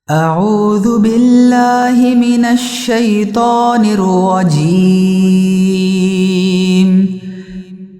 اعوذ باللہ من الشیطان الرجیم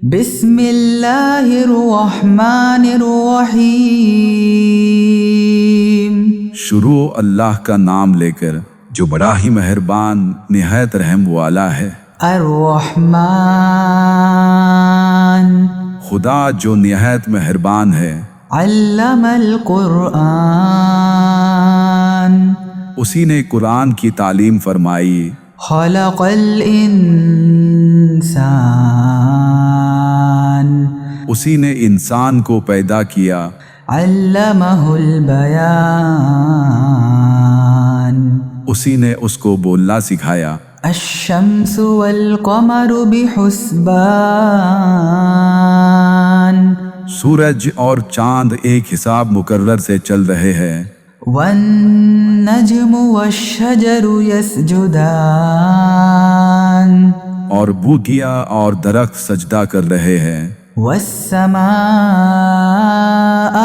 بسم اللہ الرحمن الرحیم۔ شروع اللہ کا نام لے کر جو بڑا ہی مہربان نہایت رحم والا ہے۔ الرحمن خدا جو نہایت مہربان ہے۔ علم القرآن اسی نے قرآن کی تعلیم فرمائی۔ خلق الانسان اسی نے انسان کو پیدا کیا۔ علمہ البیان اسی نے اس کو بولنا سکھایا۔ الشمس والقمر بحسبان سورج اور چاند ایک حساب مقرر سے چل رہے ہیں۔ والنجم والشجر يسجدان اور بوٹیاں اور درخت سجدہ کر رہے ہیں۔ والسماء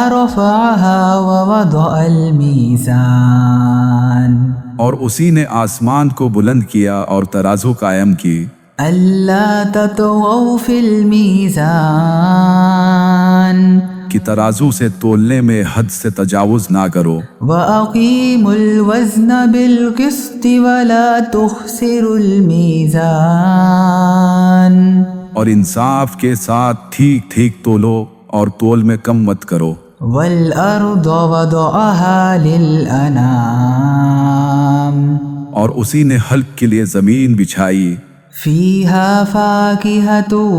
رفعها ووضع الميزان اور اسی نے آسمان کو بلند کیا اور ترازو قائم کی۔ ألا تطغوا في الميزان کہ ترازو سے تولنے میں حد سے تجاوز نہ کرو۔ وأقيموا الوزن بالقسط ولا تخسروا الميزان اور انصاف کے ساتھ ٹھیک ٹھیک تولو اور تول میں کم مت کرو۔ والأرض وضعها للأنام اور اسی نے حلق کے لیے زمین بچھائی۔ فيها فاكهة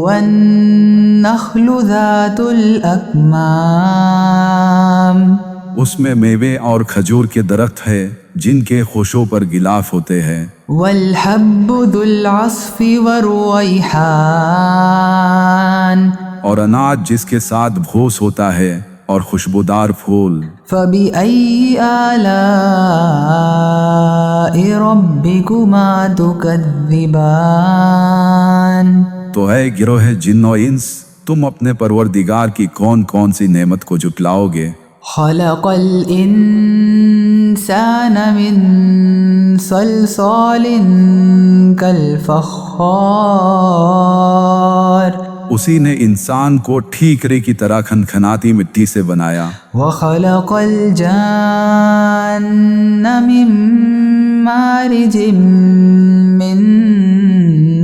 والنخل ذات الأكمام اس میں میوے اور کھجور کے درخت ہے جن کے خوشوں پر غلاف ہوتے ہیں۔ والحب ذو العصف والريحان اور اناج جس کے ساتھ بھوس ہوتا ہے اور خوشبودار پھول۔ فبأي آلاء ربكما تكذبان تو اے گروہ جن و انس، تم اپنے پروردگار کی کون کون سی نعمت کو جھٹلاؤ گے؟ خلق الإنسان من صلصال كالفخار اسی نے انسان کو ٹھیکرے کی طرح کھنکھناتی مٹی سے بنایا۔ وخلق الجان من مارج من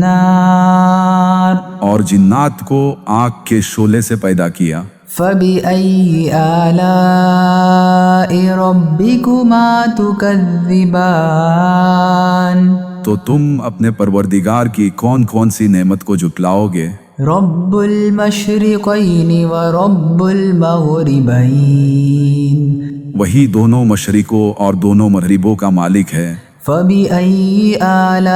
نار اور جنات کو آگ کے شعلے سے پیدا کیا۔ فبأي آلاء ربكما تكذبان تو تم اپنے پروردگار کی کون کون سی نعمت کو جھٹلاؤ گے؟ رب المشرقین ورب المغربین وہی دونوں مشرقوں اور دونوں مغربوں کا مالک ہے۔ فبأي آلاء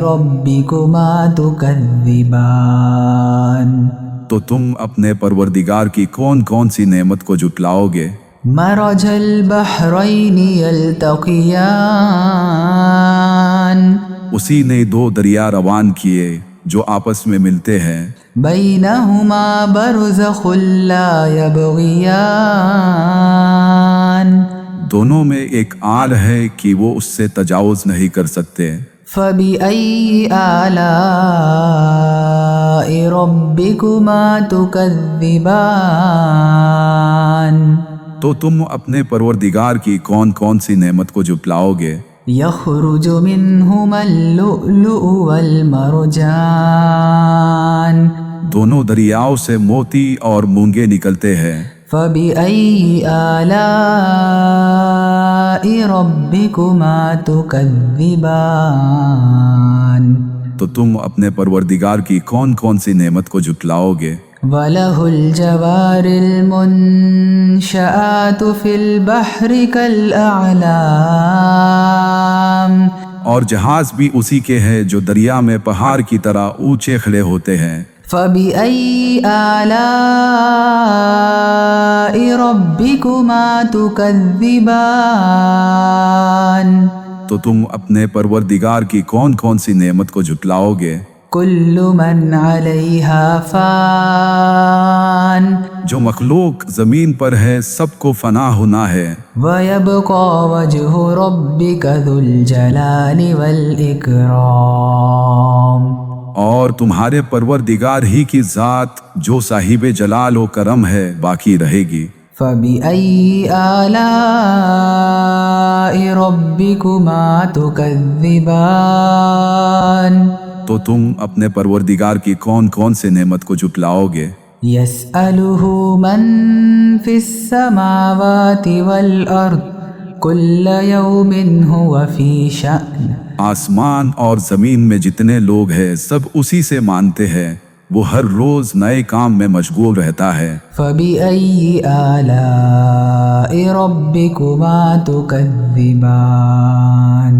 ربكما تكذبان تو تم اپنے پروردگار کی کون کون سی نعمت کو جھٹلاؤ گے؟ مرج البحرین یلتقیان اسی نے دو دریا روان کیے جو آپس میں ملتے ہیں۔ بینہما برزخ لا یبغیان دونوں میں ایک آل ہے کہ وہ اس سے تجاوز نہیں کر سکتے۔ فبأي آلاء ربكما تكذبان تو تم اپنے پروردگار کی کون کون سی نعمت کو جھٹلاؤ گے؟ يخرج منهما اللؤلؤ والمرجان دونوں دریاؤں سے موتی اور مونگے نکلتے ہیں۔ فبأي آلاء ربكما تكذبان تو تم اپنے پروردگار کی کون کون سی نعمت کو جھٹلاؤ گے؟ وله الجوار المنشآت في البحر كالأعلام اور جہاز بھی اسی کے ہیں جو دریا میں پہاڑ کی طرح اونچے کھڑے ہوتے ہیں۔ فبأي آلاء ربكما تكذبان تو تم اپنے پروردگار کی کون کون سی نعمت کو جھٹلاؤ گے؟ كل من عليها فان جو مخلوق زمین پر ہے سب کو فنا ہونا ہے، ويبقى وجه ربك ذو الجلال والإكرام اور تمہارے پروردگار ہی کی ذات جو صاحب جلال و کرم ہے باقی رہے گی۔ فبأي آلاء ربكما تكذبان تو تم اپنے پروردگار کی کون کون سے نعمت کو جھٹلاؤ گے؟ يسأله من في السماوات والأرض كل يوم هو في شأن آسمان اور زمین میں جتنے لوگ ہیں سب اسی سے مانتے ہیں، وہ ہر روز نئے کام میں مشغول رہتا ہے۔ فبأي آلاء ربكما تكذبان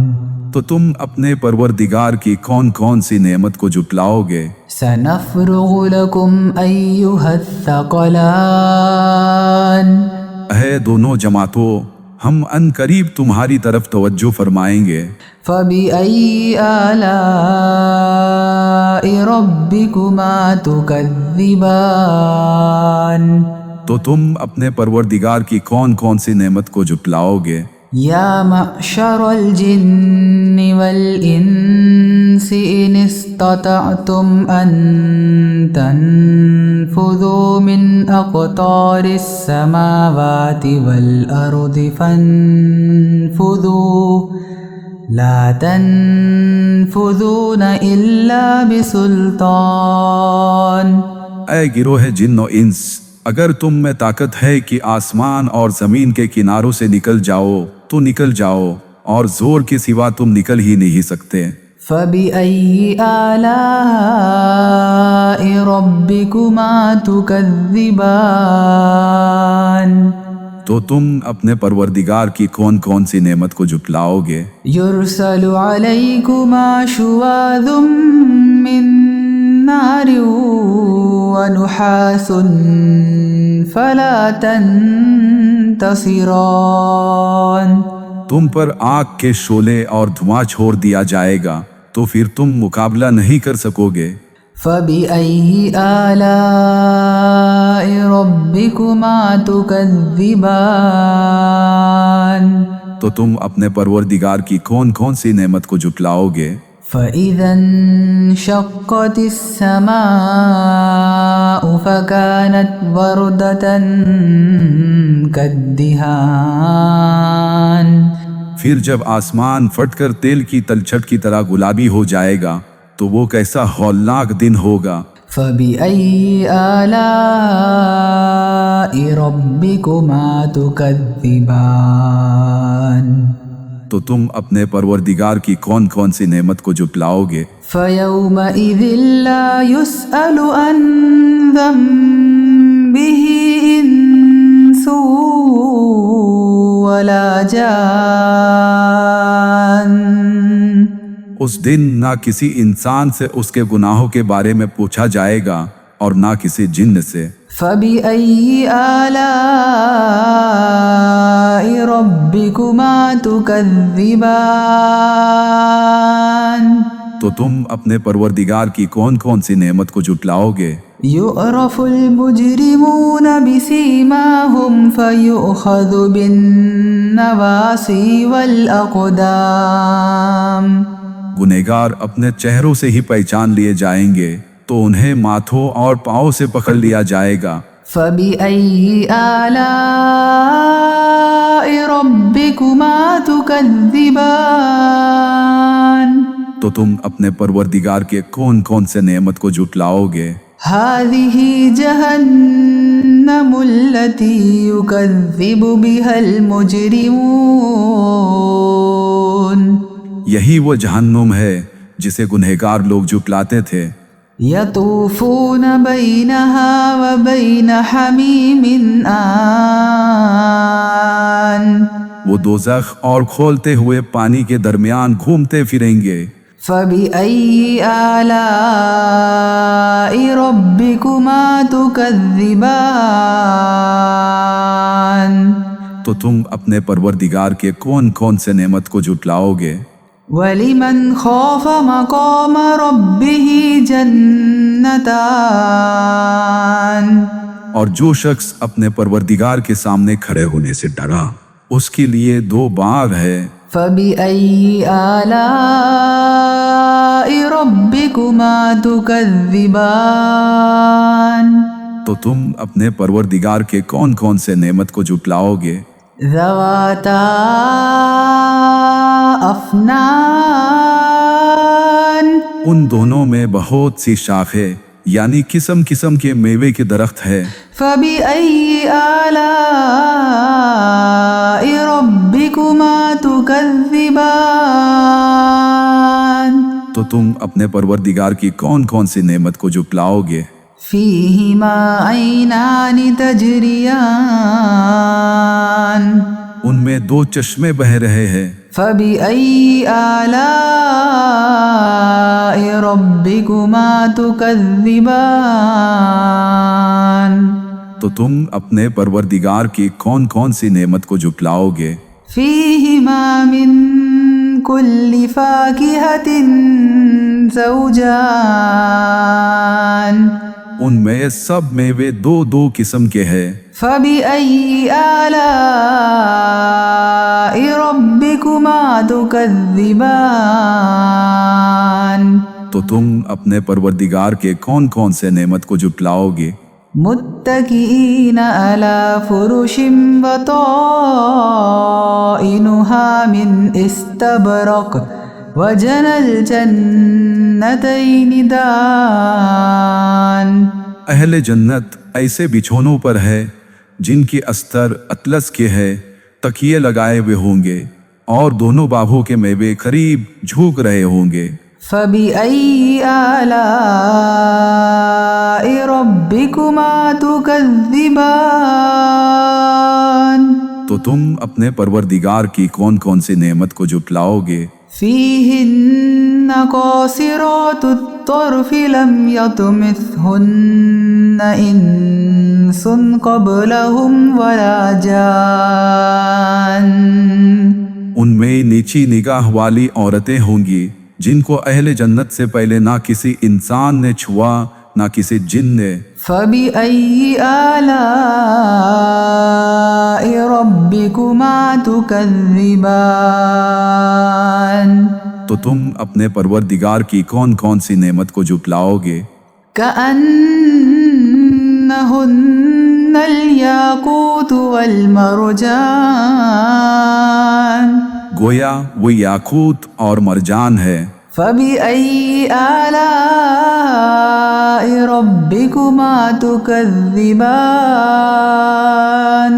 تو تم اپنے پروردگار کی کون کون سی نعمت کو جھٹلاؤ گے؟ سنفرغ لكم أيها الثقلان اے دونوں جماعتوں، ہم ان قریب تمہاری طرف توجہ فرمائیں گے۔ فبأي آلاء ربكما تكذبان تو تم اپنے پروردگار کی کون کون سی نعمت کو جھٹلاؤ گے؟ يا معشر الجن والإنس إن استطعتم أن تنفذوا من أقطار السماوات والأرض فانفذوا لا تنفذون إلا بسلطان اے گروہ جن و انس، اگر تم میں طاقت ہے کہ آسمان اور زمین کے کناروں سے نکل جاؤ تو نکل جاؤ، اور زور کے سوا تم نکل ہی نہیں سکتے۔ فبأي آلاء ربكما تكذبان تو تم اپنے پروردگار کی کون کون سی نعمت کو جھٹلاؤ گے؟ يرسل عليكما شواظ من نار ونحاس فلا تنتصران تم پر آگ کے شعلے اور دھواں چھوڑ دیا جائے گا تو پھر تم مقابلہ نہیں کر سکو گے۔ فبأي آلاء ربكما تكذبان تو تم اپنے پروردگار کی کون کون سی نعمت کو جھٹلاؤ گے؟ فإذا انشقت السماء فكانت وردة كالدهان پھر جب آسمان پھٹ کر تیل کی تلچھٹ کی طرح گلابی ہو جائے گا تو وہ کیسا ہولناک دن ہوگا۔ فبأي آلاء ربكما تكذبان تو تم اپنے پروردگار کی کون کون سی نعمت کو جھٹلاؤ گے؟ فيومئذ لا يسأل عن ذنبه إنس ولا جان اس دن نہ کسی انسان سے اس کے گناہوں کے بارے میں پوچھا جائے گا اور نہ کسی جن سے۔ فبأي آلاء ربكما تكذبان تو تم اپنے پروردگار کی کون کون سی نعمت کو جھٹلاؤ گے؟ يعرف المجرمون بسيماهم فيؤخذ بالنواصي والأقدام گنہگار اپنے چہروں سے ہی پہچان لیے جائیں گے تو انہیں ماتھوں اور پاؤں سے پکڑ لیا جائے گا۔ فبأي آلاء ربكما تكذبان تو تم اپنے پروردگار کے کون کون سے نعمت کو جھٹلاؤ گے؟ هذه جهنم التي يكذب بها المجرمون یہی وہ جہنم ہے جسے گنہگار لوگ جھٹلاتے تھے۔ يطوفون بينها وبين حميم آن وہ دوزخ اور کھولتے ہوئے پانی کے درمیان گھومتے پھریں گے۔ فبأي آلاء ربكما تكذبان تو تم اپنے پروردگار کے کون کون سے نعمت کو جھٹلاؤ گے؟ وَلِمَنْ خَافَ مَقَامَ رَبِّهِ جَنَّتَانِ اور جو شخص اپنے پروردگار کے سامنے کھڑے ہونے سے ڈرا اس کے لیے 2 باغ ہے۔ فَبِأَيِّ آلَاءِ رَبِّكُمَا تُكَذِّبَانِ تو تم اپنے پروردگار کے کون کون سے نعمت کو جھٹلاؤ گے؟ ذَوَاتَا أَفْنَانٍ ان دونوں میں بہت سی شاخیں یعنی قسم قسم کے میوے کے درخت ہے۔ فَبِأَيِّ آلَاءِ رَبِّكُمَا تُكَذِّبَانِ تو تم اپنے پروردگار کی کون کون سی نعمت کو جھٹلاؤ گے؟ فِيهِمَا عَيْنَانِ تَجْرِيَانِ ان میں 2 چشمے بہہ رہے ہیں۔ فَبِأَيِّ آلَاءِ رَبِّكُمَا تُكَذِّبَانِ تو تم اپنے پروردگار کی کون کون سی نعمت کو جھٹلاؤ گے؟ فِيهِمَا مِن كُلِّ فَاكِهَةٍ زَوْجَانِ ان میں سب میوے 2 قسم کے ہیں۔ فَبِأَيِّ آلَاءِ رَبِّكُمَا تُكَذِّبَانِ تو تم اپنے پروردگار کے کون کون سے نعمت کو جھٹلاؤ گے؟ متكئين على فرش بطائنها من استبرق وجنى الجنتين دان اہل جنت ایسے بچھونوں پر ہے جن کی استر اطلس کے ہے، تکیے لگائے ہوئے ہوں گے اور دونوں باغوں کے میوے قریب جھوک رہے ہوں گے۔ فَبِأَيِّ آلَاءِ رَبِّكُمَا تُكَذِّبَانِ تو تم اپنے پروردگار کی کون کون سی نعمت کو جھٹلاؤ گے؟ فِيهِنَّ قَاصِرَاتُ الطَّرْفِ لَمْ يَطْمِثْهُنَّ إِنسٌ قَبْلَهُمْ وَلَا جَانٌّ ان میں نیچی نگاہ والی عورتیں ہوں گی جن کو اہل جنت سے پہلے نہ کسی انسان نے چھوا نہ کسی جن نے۔ فَبِأَيِّ آلَاءِ رَبِّكُمَا تُكَذِّبَانِ تو تم اپنے پروردگار کی کون کون سی نعمت کو جھٹلاؤ گے؟ كَأَنَّهُنَّ الْيَاقُوتُ وَالْمَرْجَانُ گویا وہ یاقوت اور مرجان ہے۔ فَبِأَيِّ آلَاءِ رَبِّكُمَا تُكَذِّبَانِ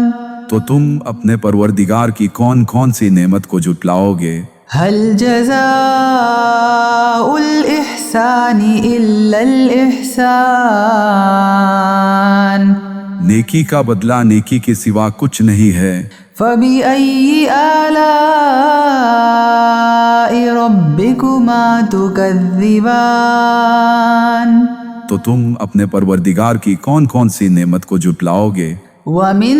تو تم اپنے پروردگار کی کون کون سی نعمت کو جھٹلاؤ گے؟ هَلْ جَزَاءُ الْإِحْسَانِ إِلَّا الْإِحْسَانُ نیکی کا بدلہ نیکی کے سوا کچھ نہیں ہے۔ فَبِأَيِّ آلَاءِ رَبِّكُمَا تُكَذِّبَانِ تو تم اپنے پروردگار کی کون کون سی نعمت کو جھٹلاؤ گے؟ وَمِن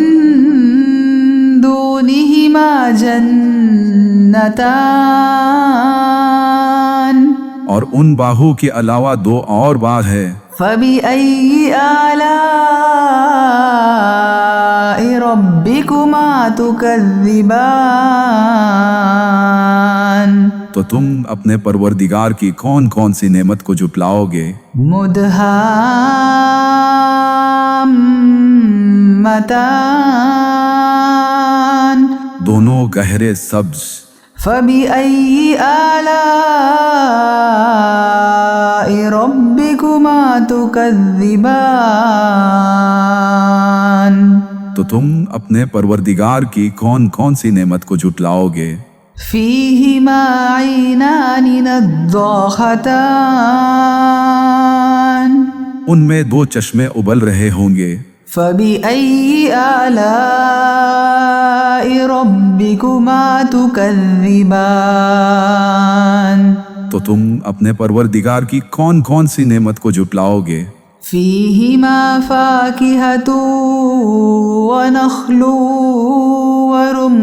دُونِهِمَا جَنَّتَانِ اور ان باغوں کے علاوہ 2 اور باغ ہے۔ فَبِأَيِّ آلَاءِ رَبِّكُمَا تُكَذِّبَانِ تو تم اپنے پروردگار کی کون کون سی نعمت کو جھٹلاؤ گے؟ مُدْهَامَّتَانِ دونوں گہرے سبز۔ فَبِأَيِّ آلَاءِ رَبِّكُمَا تُكَذِّبَانِ تو تم اپنے پروردگار کی کون کون سی نعمت کو جھٹلاؤ گے؟ فِيهِمَا عَيْنَانِ نَضَّاخَتَانِ ان میں 2 چشمے ابل رہے ہوں گے۔ فَبِأَيِّ آلَاءِ رَبِّكُمَا تُكَذِّبَانِ تو تم اپنے پروردگار کی کون کون سی نعمت کو جھٹلاؤ گے؟ فِيهِمَا فَاكِهَةٌ وَنَخْلٌ وَرُمَّانٌ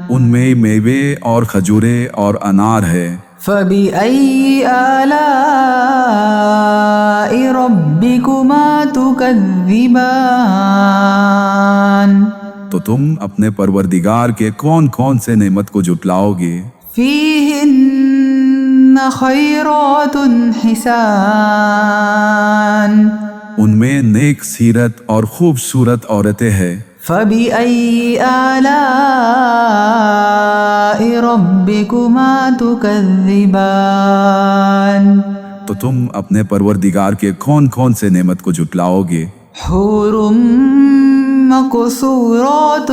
ان میں کئی میوے اور کھجوریں اور انار ہے۔ فبأي آلاء ربكما تكذبان تو تم اپنے پروردگار کے کون کون سے نعمت کو جھٹلاؤ گے؟ فيهن خيرات حسان ان میں نیک سیرت اور خوبصورت عورتیں ہیں۔ فبأي آلاء ربكما تكذبان تو تم اپنے پروردگار کے کون کون سے نعمت کو جھٹلاؤ گے؟ حور مقصورات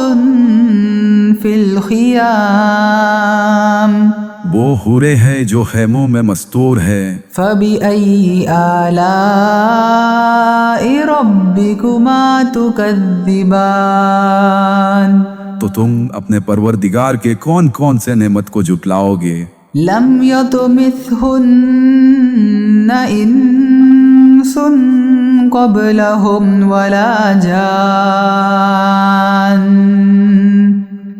في الخيام وہ حوریں ہیں جو خیموں میں مستور ہے۔ فبأي آلاء ربكما تكذبان تو تم اپنے پروردگار کے کون کون سے نعمت کو جھٹلاؤ گے؟ لم يطمثهن إنس قبلهم ولا جان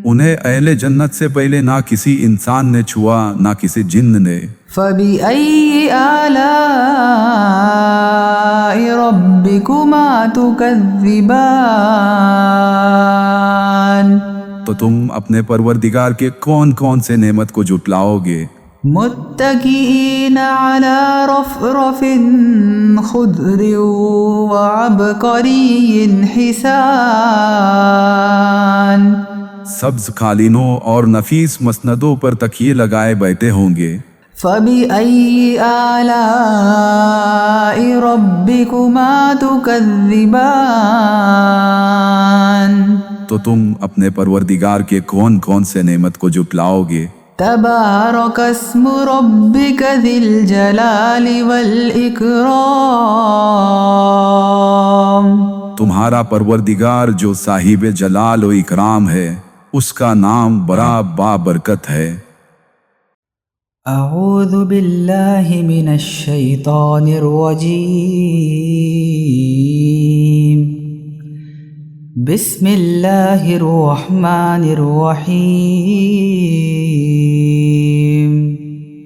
انہیں اہل جنت سے پہلے نہ کسی انسان نے چھوا نہ کسی جن نے۔ فبأي آلاء ربكما تكذبان تو تم اپنے پروردگار کے کون کون سے نعمت کو جھٹلاؤ گے؟ متكئين على رفرف خضر وعبقري حسان سبز قالینوں اور نفیس مسندوں پر تکیے لگائے بیٹھے ہوں گے۔ فبأي آلاء ربكما تكذبان تو تم اپنے پروردگار کے کون کون سے نعمت کو جھٹلاؤ گے؟ تبارك اسم ربك ذي الجلال والإكرام تمہارا پروردگار جو صاحب جلال و اکرام ہے، اس کا نام بڑا بابرکت ہے۔ اعوذ باللہ من الشیطان الرجیم بسم اللہ الرحمن الرحیم۔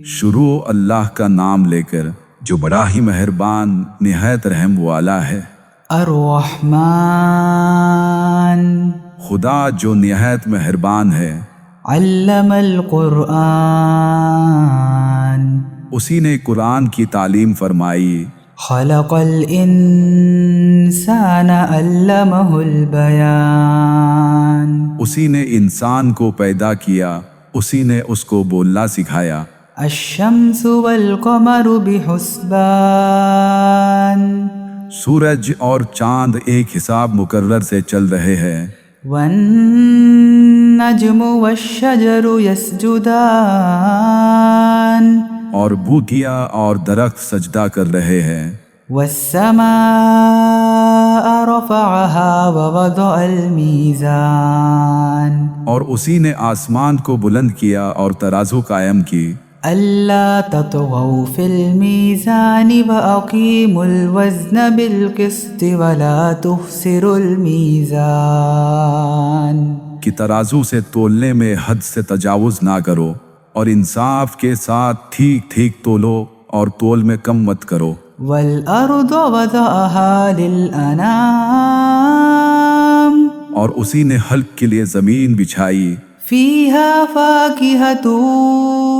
شروع اللہ کا نام لے کر جو بڑا ہی مہربان نہایت رحم والا ہے۔ الرحمن خدا جو نہایت مہربان ہے۔ علم القرآن اسی نے قرآن کی تعلیم فرمائی۔ خلق الانسان علمہ البیان اسی نے انسان کو پیدا کیا، اسی نے اس کو بولنا سکھایا۔ الشمس والقمر بحسبان سورج اور چاند ایک حساب مقرر سے چل رہے ہیں۔ والنجم والشجر يسجدان اور بوٹیاں اور درخت سجدہ کر رہے ہیں۔ والسماء رفعها ووضع الميزان اور اسی نے آسمان کو بلند کیا اور ترازو قائم کی۔ ألا تطغوا في الميزان وأقيموا الوزن بالقسط ولا تخسروا الميزان کہ ترازو سے تولنے میں حد سے تجاوز نہ کرو اور انصاف کے ساتھ ٹھیک ٹھیک تولو اور تول میں کم مت کرو۔ والأرض وضعها للأنام اور اسی نے حلق کے لیے زمین بچھائی۔ فيها فاكهة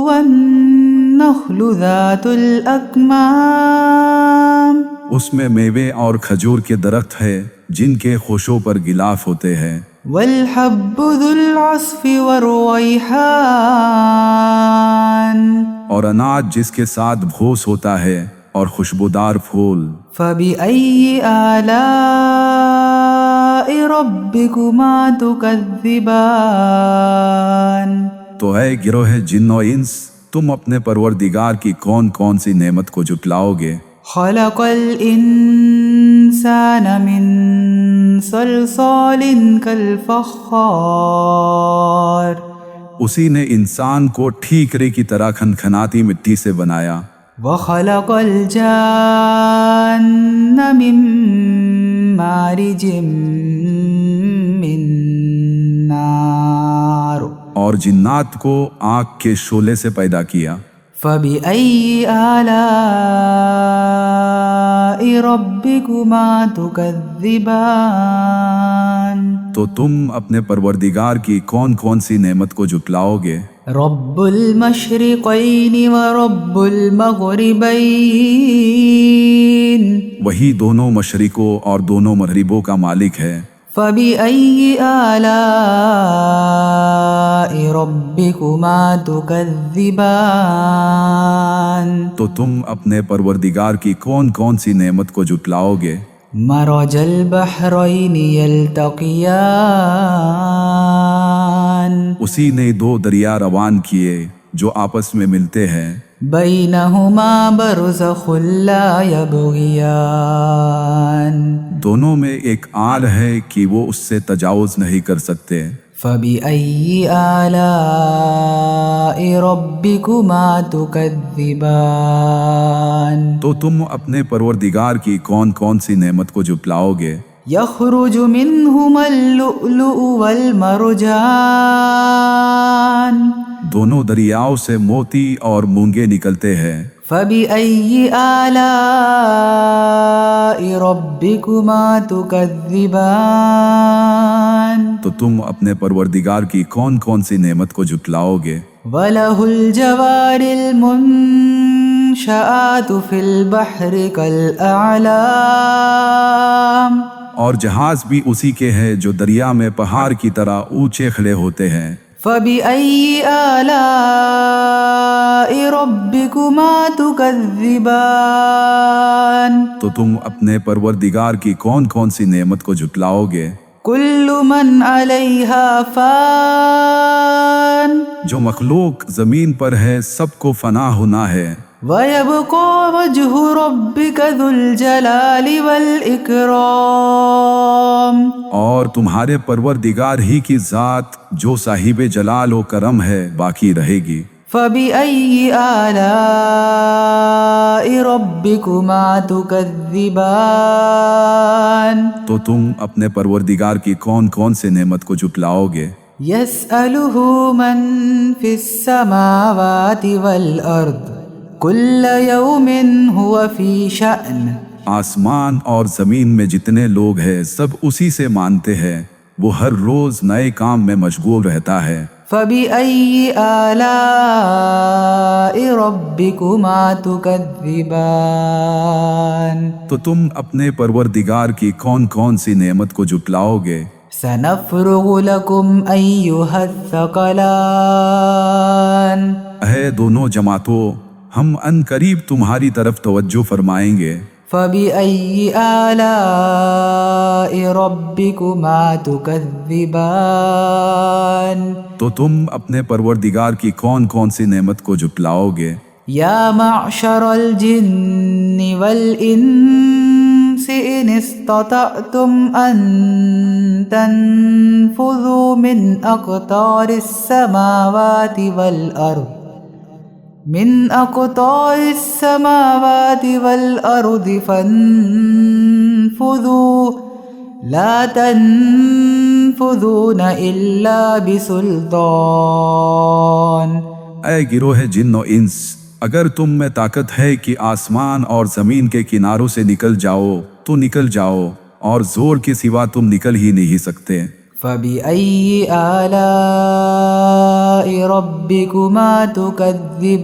والنخل ذات الأكمام اس میں میوے اور کھجور کے درخت ہے جن کے خوشوں پر غلاف ہوتے ہیں۔ والحب ذو العصف والريحان اور اناج جس کے ساتھ بھوس ہوتا ہے اور خوشبودار پھول۔ فبأي آلاء ربكما تكذبان تو اے گروہ جن و انس، تم اپنے پروردگار کی کون کون سی نعمت کو جھٹلاؤ گے؟ خلق الإنسان من صلصال كالفخار اسی نے انسان کو ٹھیکرے کی طرح کھنکھناتی مٹی سے بنایا۔ وخلق الجان من مارج من نار اور اور جنات کو آگ کے شعلے سے پیدا کیا۔ فبأي آلاء ربكما تكذبان تو تم اپنے پروردگار کی کون کون سی نعمت کو جھٹلاؤ گے؟ رب المشرقين ورب المغربين وہی دونوں مشرقوں اور دونوں مغربوں کا مالک ہے۔ فبأي آلاء ربكما تكذبان تو تم اپنے پروردگار کی کون کون سی نعمت کو جھٹلاؤ گے؟ مرج البحرين يلتقيان اسی نے دو دریا روان کیے جو آپس میں ملتے ہیں، بينهما برزخ لا يبغيان دونوں میں ایک آڑ ہے کہ وہ اس سے تجاوز نہیں کر سکتے۔ فبأي آلاء ربكما تكذبان تو تم اپنے پروردگار کی کون کون سی نعمت کو جھٹلاؤ گے؟ يخرج منهما اللؤلؤ والمرجان دونوں دریاؤں سے موتی اور مونگے نکلتے ہیں۔ فبأي آلاء ربكما تكذبان تو تم اپنے پروردگار کی کون کون سی نعمت کو جھٹلاؤ گے؟ وله الجوار المنشآت في البحر كالأعلام اور جہاز بھی اسی کے ہیں جو دریا میں پہاڑ کی طرح اونچے کھڑے ہوتے ہیں۔ فبأي آلاء ربكما تكذبان تو تم اپنے پروردگار کی کون کون سی نعمت کو جھٹلاؤ گے؟ كل من عليها فان جو مخلوق زمین پر ہے سب کو فنا ہونا ہے، ويبقى وجه ربك ذو الجلال والإكرام اور تمہارے پروردگار ہی کی ذات جو صاحب جلال و کرم ہے باقی رہے گی۔ فبأي آلاء ربكما تكذبان تو تم اپنے پروردگار کی کون کون سے نعمت کو جھٹلاؤ گے؟ يسأله من في السماوات والأرض كل يوم هو في شأن آسمان اور زمین میں جتنے لوگ ہیں سب اسی سے مانتے ہیں، وہ ہر روز نئے کام میں مشغول رہتا ہے۔ فبأي آلاء ربكما تكذبان تو تم اپنے پروردگار کی کون کون سی نعمت کو جھٹلاؤ گے؟ سنفرغ لكم أيها الثقلان اے دونوں جماعتوں، ہم ان قریب تمہاری طرف توجہ فرمائیں گے۔ فبأي آلاء ربكما تكذبان تو تم اپنے پروردگار کی کون کون سی نعمت کو جھٹلاؤ گے؟ يا معشر الجن والإنس إن استطعتم أن تنفذوا من أقطار السماوات والأرض فانفذوا لا تنفذون إلا بسلطان اے گروہ جن و انس، اگر تم میں طاقت ہے کہ آسمان اور زمین کے کناروں سے نکل جاؤ تو نکل جاؤ، اور زور کے سوا تم نکل ہی نہیں سکتے۔ فبأي آلاء ربكما تكذبان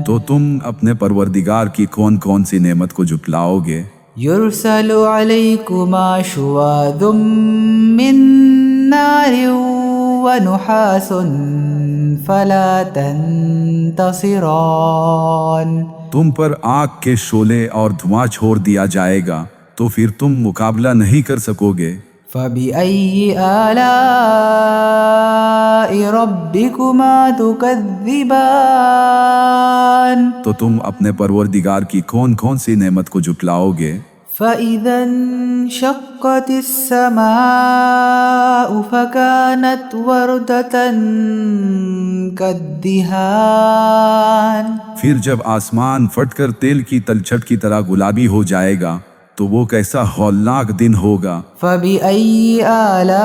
تو تم اپنے پروردگار کی کون کون سی نعمت کو جھٹلاؤ گے؟ يرسل عليكما شواظ من نار ونحاس فلا تنتصران تم پر آگ کے شعلے اور دھواں چھوڑ دیا جائے گا تو پھر تم مقابلہ نہیں کر سکو گے۔ فبأي آلاء ربكما تكذبان تو تم اپنے پروردگار کی کون کون سی نعمت کو جھٹلاؤ گے؟ فإذا انشقت السماء فكانت وردة كالدهان پھر جب آسمان پھٹ کر تیل کی تلچھٹ کی طرح گلابی ہو جائے گا تو وہ کیسا ہولناک دن ہوگا۔ فبأي آلاء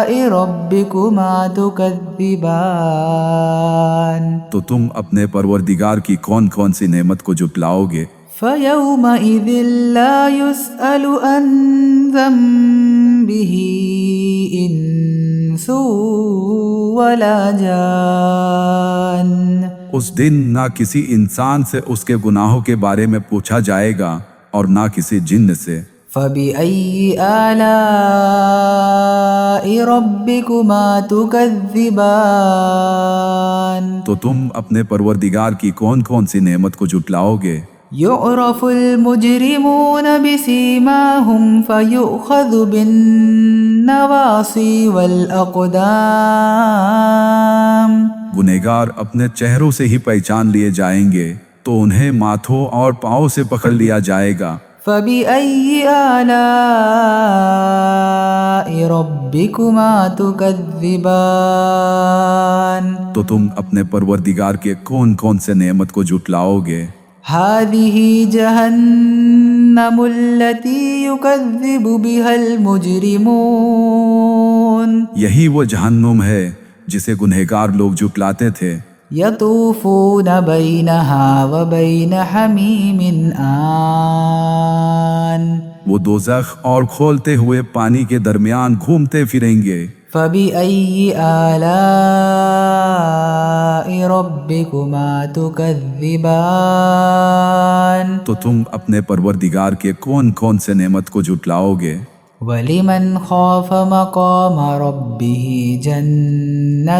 ربكما تكذبان تو تم اپنے پروردگار کی کون کون سی نعمت کو جھٹلاؤ گے؟ فيومئذ لا يسأل عن ذنبه إنس ولا جان اس دن نہ کسی انسان سے اس کے گناہوں کے بارے میں پوچھا جائے گا اور نہ کسی جن سے۔ فبأي آلاء ربكما تكذبان تو تم اپنے پروردگار کی کون کون سی نعمت کو جھٹلاؤ گے؟ يعرف المجرمون بسيماهم فيؤخذ بالنواصي والأقدام گنہگار اپنے چہروں سے ہی پہچان لیے جائیں گے تو انہیں ماتھوں اور پاؤں سے پکڑ لیا جائے گا۔ فبأي آلاء ربكما تكذبان تو تم اپنے پروردگار کے کون کون سے نعمت کو جھٹلاؤ گے؟ هذه جهنم التي يكذب بها المجرمون یہی وہ جہنم ہے جسے گنہگار لوگ جھٹلاتے تھے۔ يطوفون بينها وبين حميم آن وہ دوزخ اور کھولتے ہوئے پانی کے درمیان گھومتے پھریں گے۔ فبأي آلاء ربكما تكذبان تو تم اپنے پروردگار کے کون کون سے نعمت کو جھٹلاؤ گے؟ ولمن خاف مقام ربه جنتان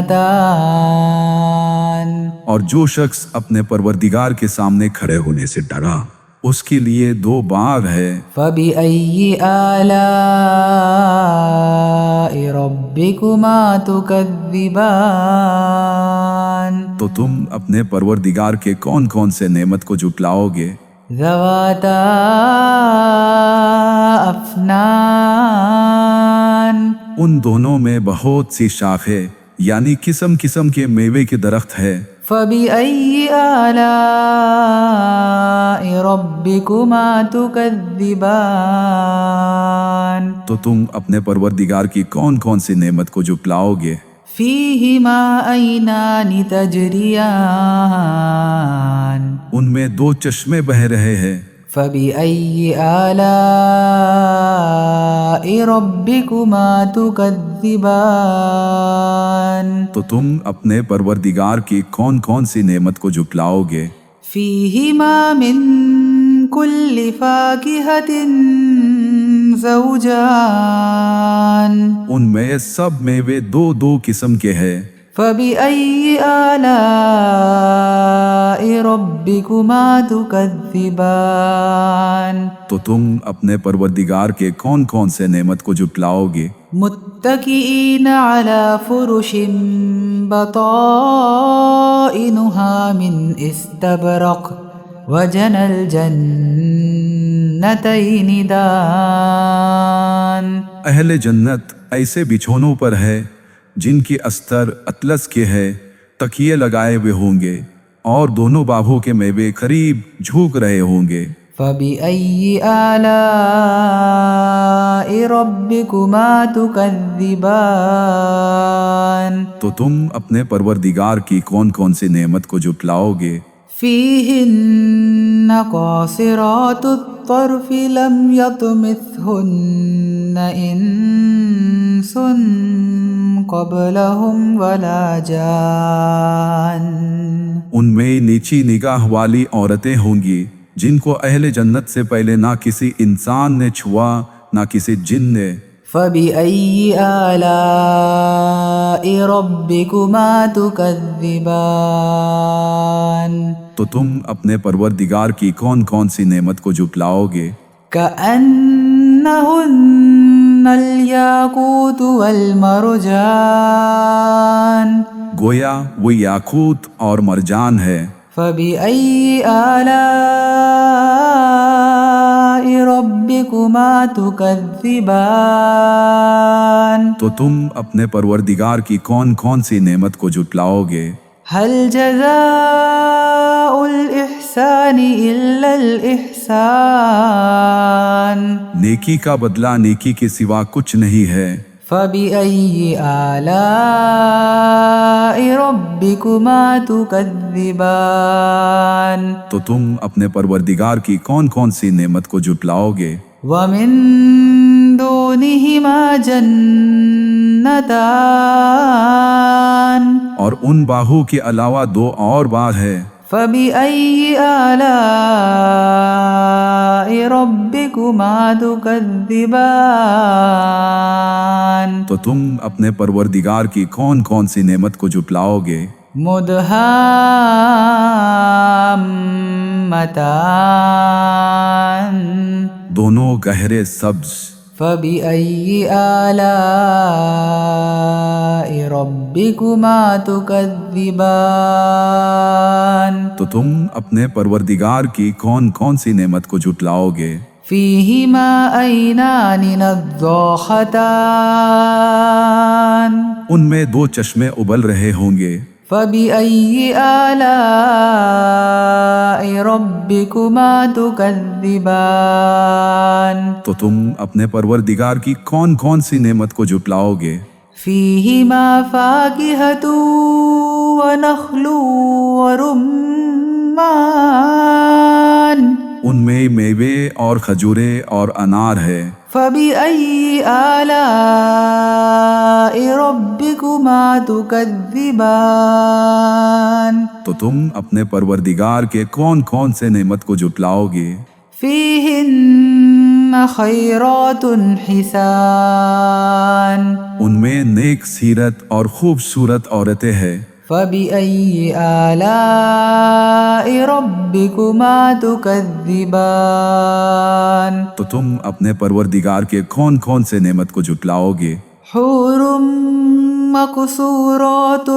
اور جو شخص اپنے پروردگار کے سامنے کھڑے ہونے سے ڈرا اس کے لیے دو باغ ہے۔ فبأي آلاء ربكما تكذبان تو تم اپنے پروردگار کے کون کون سے نعمت کو جھٹلاؤ گے؟ ذواتا افنان ان دونوں میں بہت سی شاخیں یعنی قسم قسم کے میوے کے درخت ہے۔ فبأي آلاء ربكما تكذبان تو تم اپنے پروردگار کی کون کون سی نعمت کو جھٹلاؤ گے؟ فيهما عينان تجريان ان میں دو چشمے بہہ رہے ہیں۔ فبأي آلاء ربكما تكذبان تو تم اپنے پروردگار کی کون کون سی نعمت کو جھٹلاؤ گے؟ فيهما من كل فاكهة زوجان ان میں سب میوے دو دو قسم کے ہیں۔ فبأي آلاء ربكما تكذبان تو تم اپنے پروردگار کے کون کون سے نعمت کو جھٹلاؤ گے؟ متكئين على فرش بطائنها من استبرق وجنى الجنتين دان اہل جنت ایسے بچھونوں پر ہے جن کی استر اطلس کے ہے، تکیے لگائے ہوئے ہوں گے اور دونوں باغوں کے میوے قریب جھوک رہے ہوں گے۔ فبأي آلاء ربكما تكذبان تو تم اپنے پروردگار کی کون کون سی نعمت کو جھٹلاؤ گے؟ فيهن قاصرات الطرف لم يطمثهن إنس قبلهم ولا جان ان میں نیچی نگاہ والی عورتیں ہوں گی جن کو اہل جنت سے پہلے نہ کسی انسان نے چھوا نہ کسی جن نے۔ فبأي آلاء ربكما تكذبان تو تم اپنے پروردگار کی کون کون سی نعمت کو جھٹلاؤ گے؟ كأنهن الياقوت والمرجان گویا وہ یاقوت اور مرجان ہے۔ فبأي آلاء ربكما تكذبان تو تم اپنے پروردگار کی کون کون سی نعمت کو جھٹلاؤ گے؟ هل جزاء الإحسان إلا الإحسان نیکی کا بدلہ نیکی کے سوا کچھ نہیں ہے۔ فبأي آلاء ربكما تكذبان تو تم اپنے پروردگار کی کون کون سی نعمت کو جھٹلاؤ گے؟ ومن دونهما جنتان اور ان باہوں کے علاوہ دو اور باغ ہے۔ فبأي آلاء ربكما تكذبان تو تم اپنے پروردگار کی کون کون سی نعمت کو جھٹلاؤ گے؟ مدہامتان دونوں گہرے سبز۔ فبأي آلاء ربكما تكذبان تو تم اپنے پروردگار کی کون کون سی نعمت کو جھٹلاؤ گے؟ فيهما عينان نضاختان ان میں دو چشمے ابل رہے ہوں گے۔ فبأي آلاء ربكما تكذبان تو تم اپنے پروردگار کی کون کون سی نعمت کو جھٹلاؤ گے؟ فيهما فاكهة ونخل ورمان ان میں میوے اور کھجورے اور انار ہے۔ فبأي آلاء ربكما تكذبان تو تم اپنے پروردگار کے کون کون سے نعمت کو جھٹلاؤ گے؟ فيهن خيرات حسان ان میں نیک سیرت اور خوبصورت عورتیں ہیں۔ فبأي آلاء ربكما تكذبان تو تم اپنے پروردگار کے کون کون سے نعمت کو جھٹلاؤ گے؟ حور مقصورات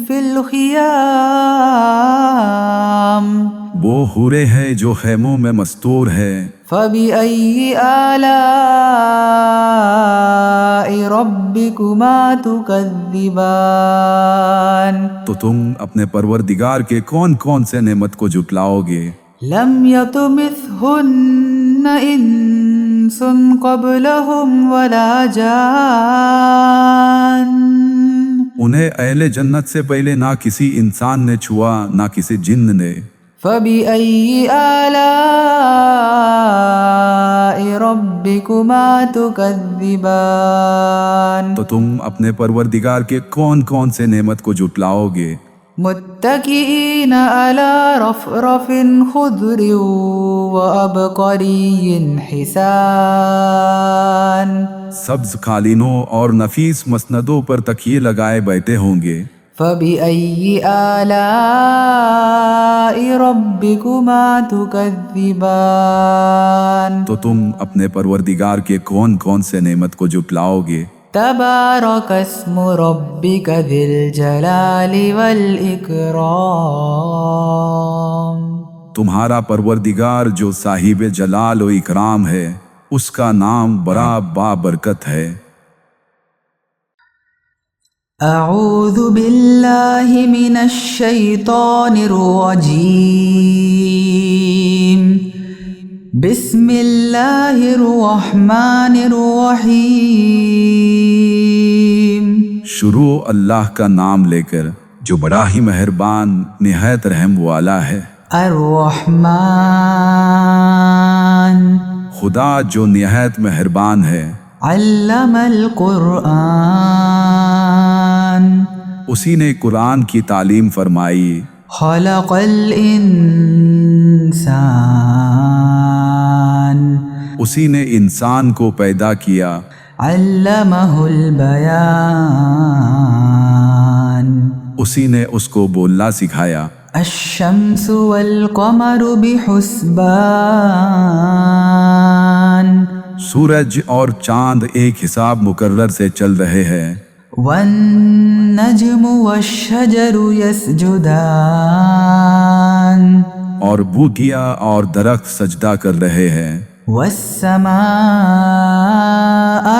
في الخيام وہ حورے ہیں جو خیموں میں مستور ہے۔ فبأي آلاء ربكما تكذبان تو تم اپنے پروردگار کے کون کون سے نعمت کو جھٹلاؤ گے؟ لم يطمثهن إنس قبلهم ولا جان انہیں اہل جنت سے پہلے نہ کسی انسان نے چھوا نہ کسی جن نے۔ فبأي آلاء ربكما تكذبان تو تم اپنے پروردگار کے کون کون سے نعمت کو جھٹلاؤ گے؟ متكئين على رفرف خضر وعبقري حسان سبز قالینوں اور نفیس مسندوں پر تکیے لگائے بیٹھے ہوں گے۔ فبأي آلاء ربكما تكذبان تو تم اپنے پروردگار کے کون کون سے نعمت کو جھٹلاؤ گے؟ تبارك اسم ربك ذي الجلال والإكرام تمہارا پروردگار جو صاحب جلال و اکرام ہے اس کا نام بڑا بابرکت ہے۔ اعوذ باللہ من الشیطان الرجیم بسم اللہ الرحمن الرحیم شروع اللہ کا نام لے کر جو بڑا ہی مہربان نہایت رحم والا ہے۔ الرحمن خدا جو نہایت مہربان ہے۔ علم القرآن اسی نے قرآن کی تعلیم فرمائی۔ خلق الانسان اسی نے انسان کو پیدا کیا۔ علمہ البیان اسی نے اس کو بولنا سکھایا۔ الشمس والقمر بحسبان سورج اور چاند ایک حساب مقرر سے چل رہے ہیں۔ والنجم والشجر يسجدان اور بوٹیاں اور درخت سجدہ کر رہے ہیں۔ والسماء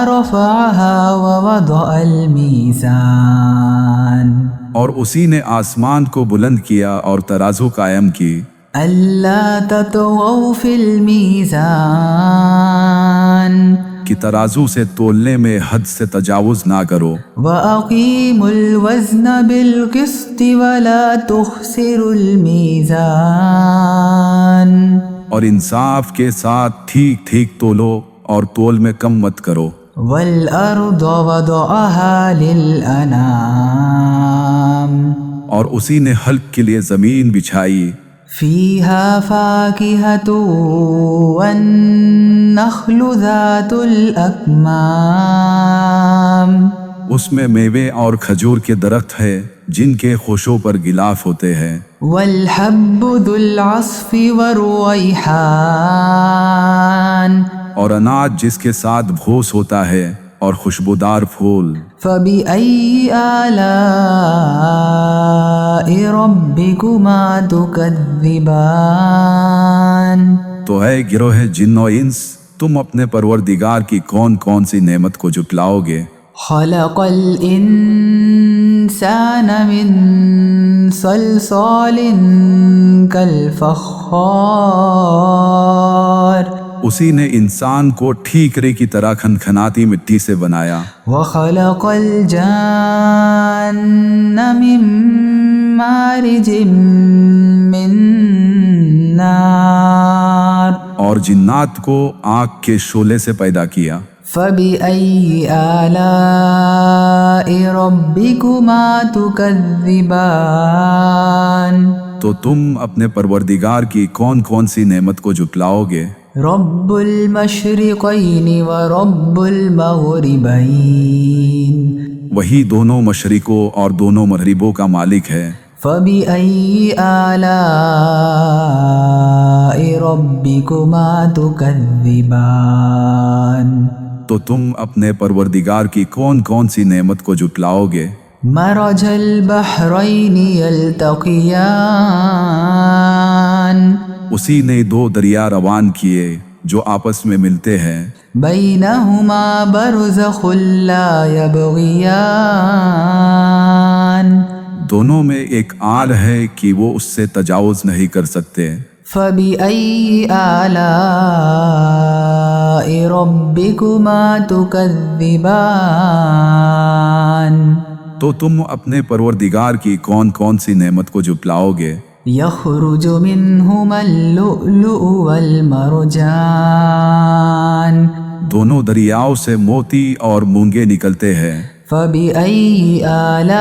رفعها ووضع الميزان اور اسی نے آسمان کو بلند کیا اور ترازو قائم کی۔ ألا تطغوا في الميزان کہ ترازو سے تولنے میں حد سے تجاوز نہ کرو، وَأَقِيمُوا الْوَزْنَ بِالْقِسْطِ وَلَا تُخْسِرُوا الْمِيزَانَ اور انصاف کے ساتھ ٹھیک ٹھیک تولو اور تول میں کم مت کرو۔ وَالْأَرْضَ وَضَعَهَا لِلْأَنَامِ اور اسی نے حلق کے لیے زمین بچھائی، فِيهَا فَاكِهَةٌ وَالنَّخْلُ ذَاتُ الْأَكْمَامِ اس میں میوے اور کھجور کے درخت ہے جن کے خوشوں پر غلاف ہوتے ہیں، وَالْحَبُّ ذُو الْعَصْفِ وَالرَّيْحَانِ اور اناج جس کے ساتھ بھوس ہوتا ہے اور خوشبودار پھول۔ فَبِأَيِّ آلَاءِ رَبِّكُمَا تُكَذِّبَانِ تو اے گروہ جن و انس، تم اپنے پروردگار کی کون کون سی نعمت کو جھٹلاؤ گے؟ خَلَقَ الْإِنسَانَ مِنْ صَلْصَالٍ كَالْفَخَّارِ اسی نے انسان کو ٹھیکرے کی طرح کھنکھناتی مٹی سے بنایا، وَخَلَقَ الْجَانَّ مِن مَّارِجٍ مِّن نَّارٍ اور جنات کو آگ کے شعلے سے پیدا کیا۔ فَبِأَيِّ آلَاءِ رَبِّكُمَا تُكَذِّبَانِ تو تم اپنے پروردگار کی کون کون سی نعمت کو جھٹلاؤ گے؟ رَبُّ الْمَشْرِقَيْنِ وَرَبُّ الْمَغْرِبَيْنِ وہی دونوں مشرقوں اور دونوں مغربوں کا مالک ہے۔ فَبِأَيِّ آلَاءِ رَبِّكُمَا تُكَذِّبَانِ تو تم اپنے پروردگار کی کون کون سی نعمت کو جھٹلاؤ گے؟ مَرَجَ الْبَحْرَيْنِ يَلْتَقِيَانِ اسی نے دو دریا روان کیے جو آپس میں ملتے ہیں، بَيْنَهُمَا بَرْزَخٌ لَا يَبْغِيَانِ دونوں میں ایک آل ہے کہ وہ اس سے تجاوز نہیں کر سکتے۔ فَبِأَيِّ آلَاءِ رَبِّكُمَا تُكَذِّبَانِ تو تم اپنے پروردگار کی کون کون سی نعمت کو جھٹلاؤ گے؟ يَخْرُجُ مِنْهُمَا اللُّؤْلُؤُ وَالْمَرْجَانُ دونوں دریاؤں سے موتی اور مونگے نکلتے ہیں۔ فَبِأَيِّ آلَاءِ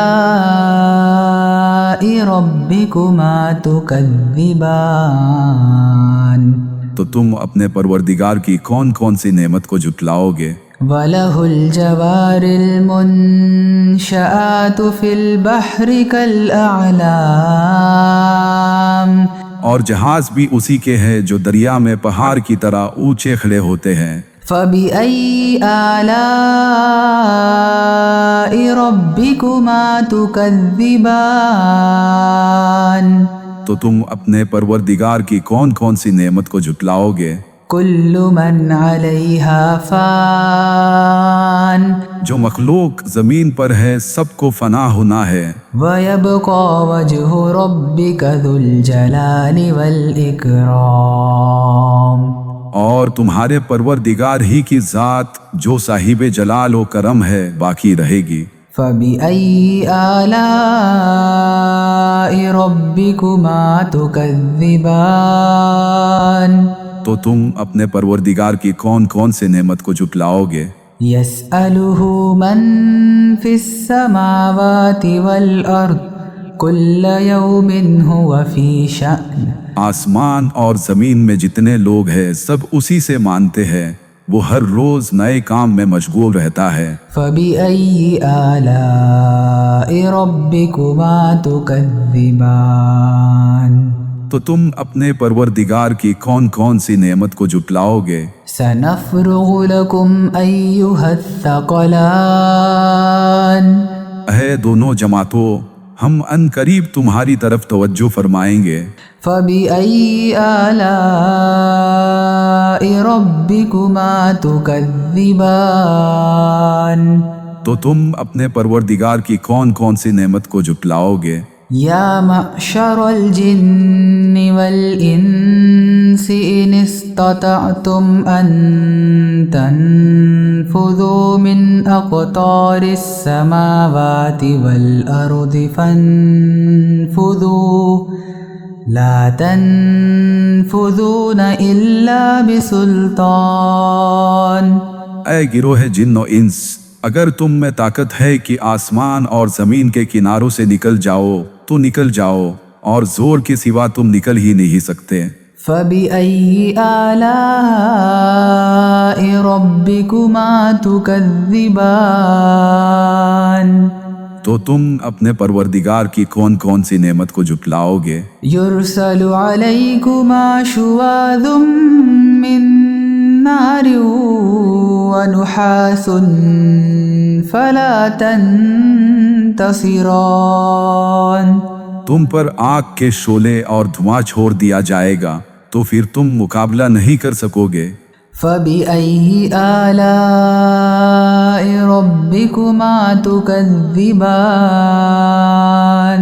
رَبِّكُمَا تُكَذِّبَانِ تو تم اپنے پروردگار کی کون کون سی نعمت کو جھٹلاؤ گے؟ وَلَهُ الْجَوَارِ الْمُنشَآتُ فِي الْبَحْرِ كَالْأَعْلَامِ اور جہاز بھی اسی کے ہیں جو دریا میں پہاڑ کی طرح اونچے کھڑے ہوتے ہیں۔ فَبِأَيِّ آلَاءِ رَبِّكُمَا تُكَذِّبَانِ تو تم اپنے پروردگار کی کون کون سی نعمت کو جھٹلاؤ گے؟ كُلُّ مَنْ عَلَيْهَا فَانٍ جو مخلوق زمین پر ہے سب کو فنا ہونا ہے، وَيَبْقَى وَجْهُ رَبِّكَ ذُو الْجَلَالِ وَالْإِكْرَامِ اور تمہارے پروردگار ہی کی ذات جو صاحب جلال و کرم ہے باقی رہے گی۔ فَبِأَيِّ آلَاءِ رَبِّكُمَا تُكَذِّبَانِ تو تم اپنے پروردگار کی کون کون سے نعمت کو جھٹلاؤ گے؟ يَسْأَلُهُ مَن فِي السَّمَاوَاتِ وَالْأَرْضِ كُلَّ يَوْمٍ هُوَ فِي شَأْنٍ آسمان اور زمین میں جتنے لوگ ہیں سب اسی سے مانتے ہیں، وہ ہر روز نئے کام میں مشغول رہتا ہے۔ فَبِأَيِّ آلَاءِ رَبِّكُمَا تُكَذِّبَانِ تو تم اپنے پروردگار کی کون کون سی نعمت کو جھٹلاؤ گے؟ سَنَفْرُغُ لَكُمْ أَيُّهَ الثَّقَلَانِ اے دونوں جماعتوں، ہم ان قریب تمہاری طرف توجہ فرمائیں گے۔ فَبِأَيِّ آلَاءِ رَبِّكُمَا تُكَذِّبَانِ تو تم اپنے پروردگار کی کون کون سی نعمت کو جھٹلاؤ گے؟ یا معشر الجن والانس الإنس إن استطعتم أن تنفذوا من أقطار السماوات والأرض فانفذوا لا تنفذون إلا بسلطان۔ اے گروہ جن و انس، اگر تم میں طاقت ہے کہ آسمان اور زمین کے کناروں سے نکل جاؤ تو نکل جاؤ، اور زور کے سوا تم نکل ہی نہیں سکتے۔ فَبِأَيِّ آلَاءِ رَبِّكُمَا تُكَذِّبَانِ، تو تم اپنے پروردگار کی کون کون سی نعمت کو جھٹلاؤ گے؟ يُرْسَلُ عَلَيْكُمَا شُوَاظٌ مِّن نَّارٍ وَنُحَاسٌ فَلَا تَنتَصِرَانِ، تم پر آگ کے شعلے اور دھواں چھوڑ دیا جائے گا تو پھر تم مقابلہ نہیں کر سکو گے۔ فَبِأَيِّ آلَاءِ رَبِّكُمَا تُكَذِّبَانِ،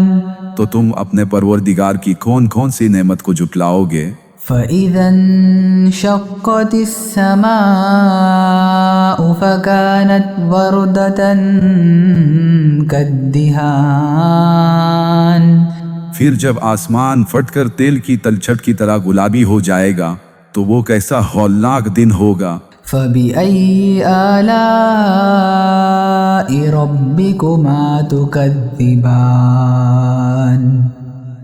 تو تم اپنے پروردگار کی کون کون سی نعمت کو جھٹلاؤ گے؟ فَإِذَا انشَقَّتِ السَّمَاءُ فَكَانَتْ وَرْدَةً كَالدِّهَانِ، پھر جب آسمان پھٹ کر تیل کی تلچھٹ کی طرح گلابی ہو جائے گا تو وہ کیسا ہولناک دن ہوگا۔ فَبِأَيِّ آلَاءِ رَبِّكُمَا تُكَذِّبَانِ،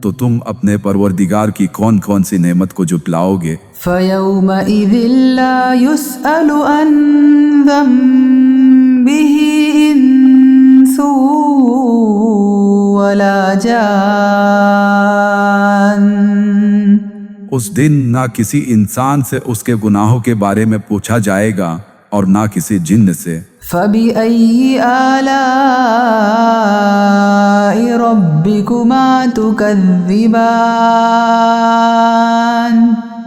تو تم اپنے پروردگار کی کون کون سی نعمت کو جھٹلاؤ گے؟ فَيَوْمَئِذٍ لَا يُسْأَلُ عَنْ ذَنبِهِ إِنسٌ وَلَا جَانٌ، اس دن نہ کسی انسان سے اس کے گناہوں کے بارے میں پوچھا جائے گا اور نہ کسی جن سے۔ فَبِأَيِّ آلَاءِ رَبِّكُمَا تُكَذِّبَانِ،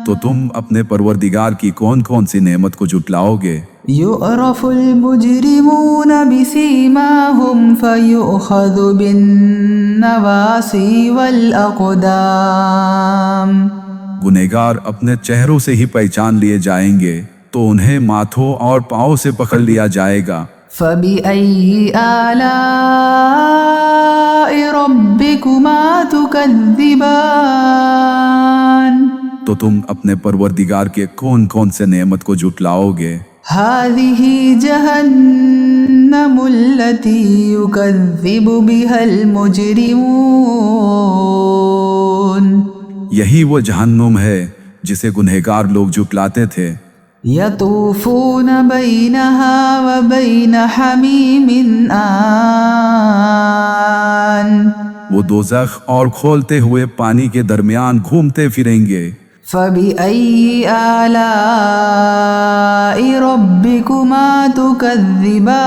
تو تم اپنے پروردگار کی کون کون سی نعمت کو جھٹلاؤ گے؟ يُعْرَفُ الْمُجْرِمُونَ بِسِيمَاهُمْ فَيُؤْخَذُ بِالنَّوَاصِي وَالْأَقْدَامِ، گنہگار اپنے چہروں سے ہی پہچان لیے جائیں گے تو انہیں ماتھوں اور پاؤں سے پکڑ لیا جائے گا۔ فَبِأَيِّ آلَاءِ رَبِّكُمَا تُكَذِّبَانِ، تو تم اپنے پروردگار کے کون کون سے نعمت کو جھٹلاؤ گے؟ هَذِهِ جَهَنَّمُ الَّتِي يُكَذِّبُ بِهَا الْمُجْرِمُونَ، یہی وہ جہنم ہے جسے گنہگار لوگ جھٹلاتے تھے۔ يَطُوفُونَ بَيْنَهَا وَبَيْنَ حَمِيمٍ آنٍ، وہ دوزخ اور کھولتے ہوئے پانی کے درمیان گھومتے پھریں گے۔ فَبِأَيِّ آلَاءِ رَبِّكُمَا تُكَذِّبَانِ،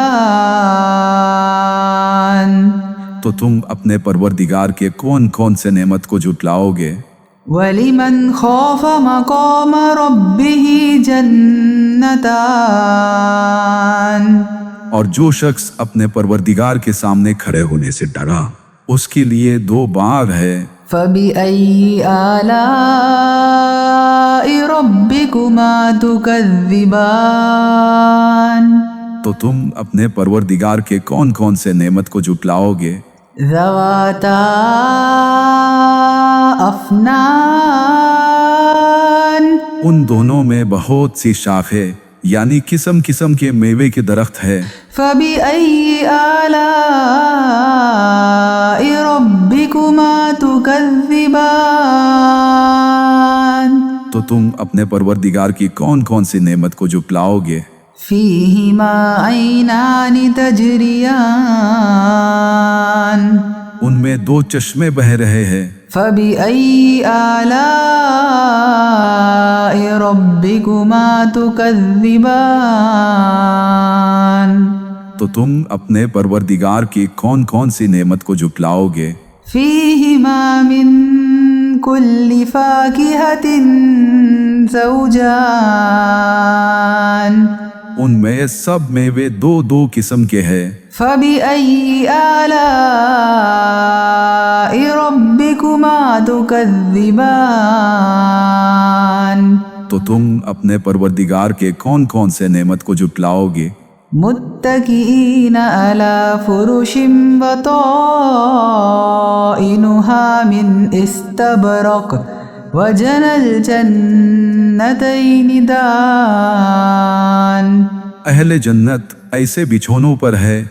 تو تم اپنے پروردگار کے کون کون سے نعمت کو جھٹلاؤ گے؟ وَلِمَنْ خَافَ مَقَامَ رَبِّهِ جَنَّتَانِ، اور جو شخص اپنے پروردگار کے سامنے کھڑے ہونے سے ڈرا اس کے لیے دو باغ ہے۔ فَبِأَيِّ آلَاءِ رَبِّكُمَا تُكَذِّبَانِ، تو تم اپنے پروردگار کے کون کون سے نعمت کو جھٹلاؤ گے؟ ذَوَاتَا أَفْنَانٍ، ان دونوں میں بہت سی شاخیں یعنی قسم قسم کے میوے کے درخت ہے۔ فَبِأَيِّ آلَاءِ رَبِّكُمَا تُكَذِّبَانِ، تو تم اپنے پروردگار کی کون کون سی نعمت کو جھٹلاؤ گے؟ فِيهِمَا عَيْنَانِ تَجْرِيَانِ، ان میں دو چشمے بہہ رہے ہیں۔ فَبِأَيِّ آلَاءِ رَبِّكُمَا تُكَذِّبَانِ، تو تم اپنے پروردگار کی کون کون سی نعمت کو جھٹلاؤ گے؟ فِيهِمَا مِن كُلِّ فَاكِهَةٍ زَوْجَانِ، ان میں سب میوے دو دو قسم کے ہیں۔ فَبِأَيِّ آلَاءِ رَبِّكُمَا ربكما تكذبان تو تم اپنے پروردگار کے کون کون سے نعمت کو جھٹلاؤ گے؟ متكئين على فرش بطائنها من استبرق وجنى الجنتين دان اہل جنت ایسے بچھونوں پر ہے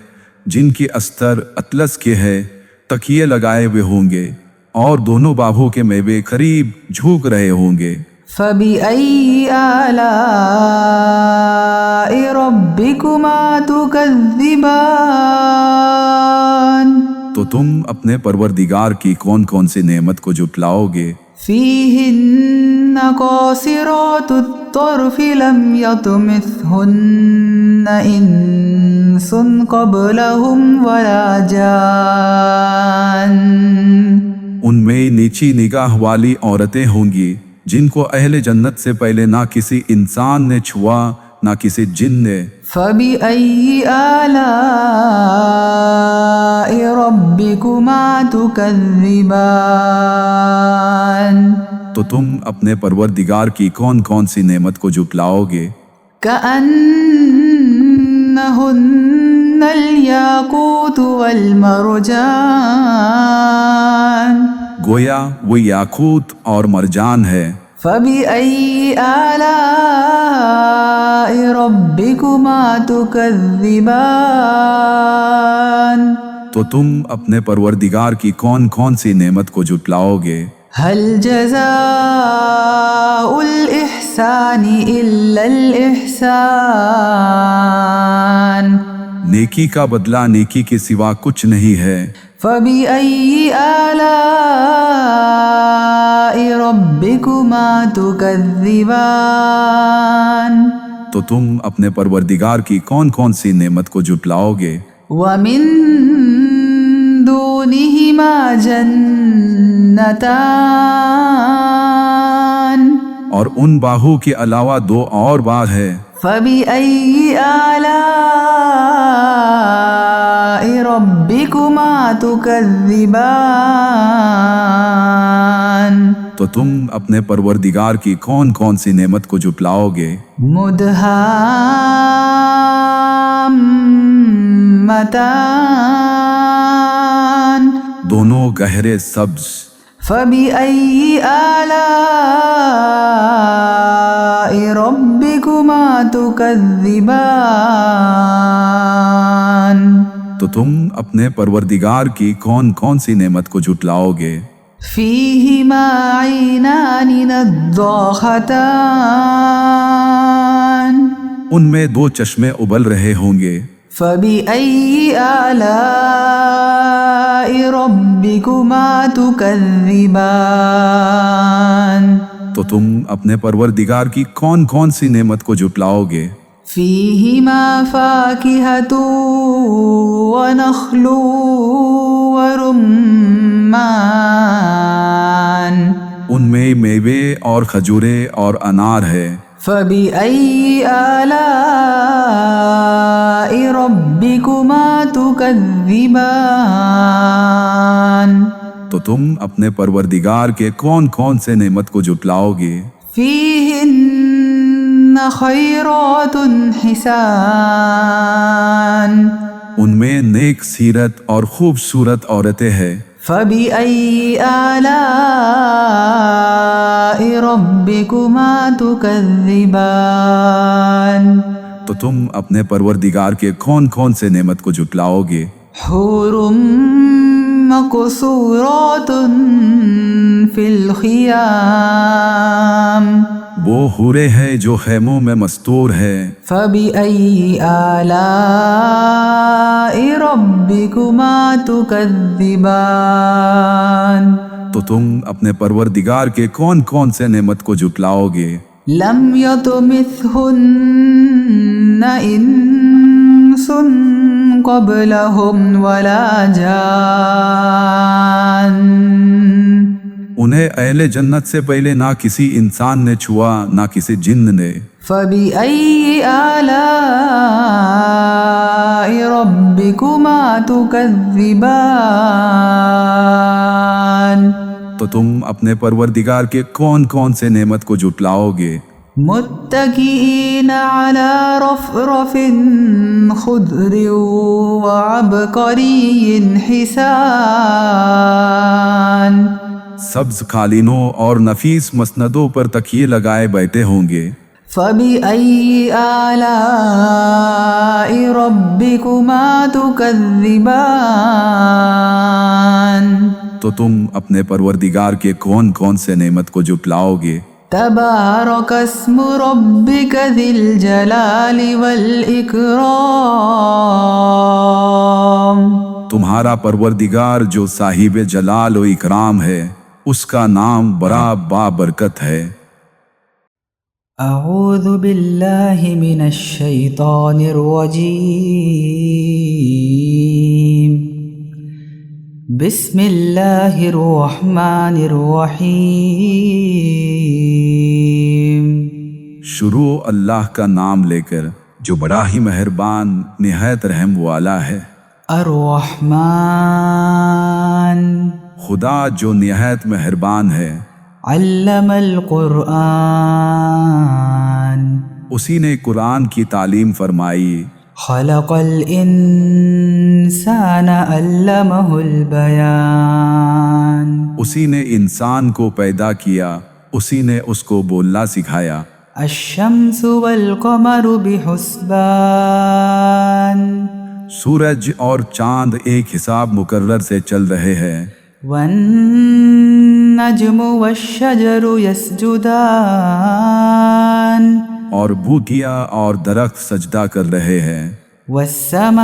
جن کی استر اطلس کے ہے، تکیے لگائے ہوئے ہوں گے اور دونوں باغوں کے میوے قریب جھوک رہے ہوں گے۔ فبأي آلاء ربكما تكذبان تو تم اپنے پروردگار کی کون کون سی نعمت کو جھٹلاؤ گے؟ فيهن قاصرات الطرف لم يطمثهن إنس قبلهم ولا جان ان میں نیچی نگاہ والی عورتیں ہوں گی جن کو اہل جنت سے پہلے نہ کسی انسان نے چھوا نہ کسی جن نے۔ فبأي آلاء ربكما تكذبان تو تم اپنے پروردگار کی کون کون سی نعمت کو جھٹلاؤ گے؟ كأنهن الياقوت والمرجان گویا وہ یاقوت اور مرجان ہے۔ فبأي آلاء ربكما تكذبان تو تم اپنے پروردگار کی کون کون سی نعمت کو جھٹلاؤ گے؟ هل جزاء الإحسان إلا الإحسان نیکی کا بدلہ نیکی کے سوا کچھ نہیں ہے۔ فبأي آلاء ربكما تكذبان تو تم اپنے پروردگار کی کون کون سی نعمت کو جھٹلاؤ گے؟ ومن دونهما جنتان اور ان باہوں کے علاوہ دو اور باغ ہے۔ فبأي آلاء ربكما تكذبان تو تم اپنے پروردگار کی کون کون سی نعمت کو جھٹلاؤ گے؟ مدهامتان دونوں گہرے سبز۔ فبأي آلاء ربكما تكذبان تو تم اپنے پروردگار کی کون کون سی نعمت کو جھٹلاؤ گے؟ فيهما عينان نضاختان ان میں دو چشمے ابل رہے ہوں گے۔ فبأي آلاء ربكما تكذبان تو تم اپنے پروردگار کی کون کون سی نعمت کو جھٹلاؤ گے؟ فيهما فاكهة ونخل ورمان ان میں میوے اور کھجورے اور انار ہے۔ فبأي آلاء ربكما تكذبان تو تم اپنے پروردگار کے کون کون سے نعمت کو جھٹلاؤ گے؟ فيهن خيرات حسان ان میں نیک سیرت اور خوبصورت عورتیں ہیں۔ فبأي آلاء ربكما تكذبان تو تم اپنے پروردگار کے کون کون سے نعمت کو جھٹلاؤ گے؟ حور مقصورات في الخيام وہ حورے ہیں جو خیموں میں مستور ہے۔ فبأي آلاء ربكما تكذبان تو تم اپنے پروردگار کے کون کون سے نعمت کو جھٹلاؤ گے؟ لم يطمثهن إنس قبلهم ولا جان انہیں اہل جنت سے پہلے نہ کسی انسان نے چھوا نہ کسی جن نے۔ فبأي آلاء ربكما تكذبان تو تم اپنے پروردگار کے کون کون سے نعمت کو جھٹلاؤ گے؟ متكئين على رفرف خضر وعبقري حسان سبز قالینوں اور نفیس مسندوں پر تکیے لگائے بیٹھے ہوں گے۔ فبأي آلاء ربكما تكذبان تو تم اپنے پروردگار کے کون کون سے نعمت کو جھٹلاؤ گے؟ تبارك اسم ربك ذي الجلال والإكرام تمہارا پروردگار جو صاحب جلال و اکرام ہے، اس کا نام بڑا بابرکت ہے۔ اعوذ باللہ من الشیطان الرجیم بسم اللہ الرحمن الرحیم۔ شروع اللہ کا نام لے کر جو بڑا ہی مہربان نہایت رحم والا ہے۔ الرحمن خدا جو نہایت مہربان ہے۔ علم القرآن اسی نے قرآن کی تعلیم فرمائی۔ خلق الانسان علمہ البیان اسی نے انسان کو پیدا کیا، اسی نے اس کو بولنا سکھایا۔ الشمس والقمر بحسبان سورج اور چاند ایک حساب مقرر سے چل رہے ہیں۔ والنجم والشجر يسجدان اور بوٹیاں اور درخت سجدہ کر رہے ہیں۔ والسماء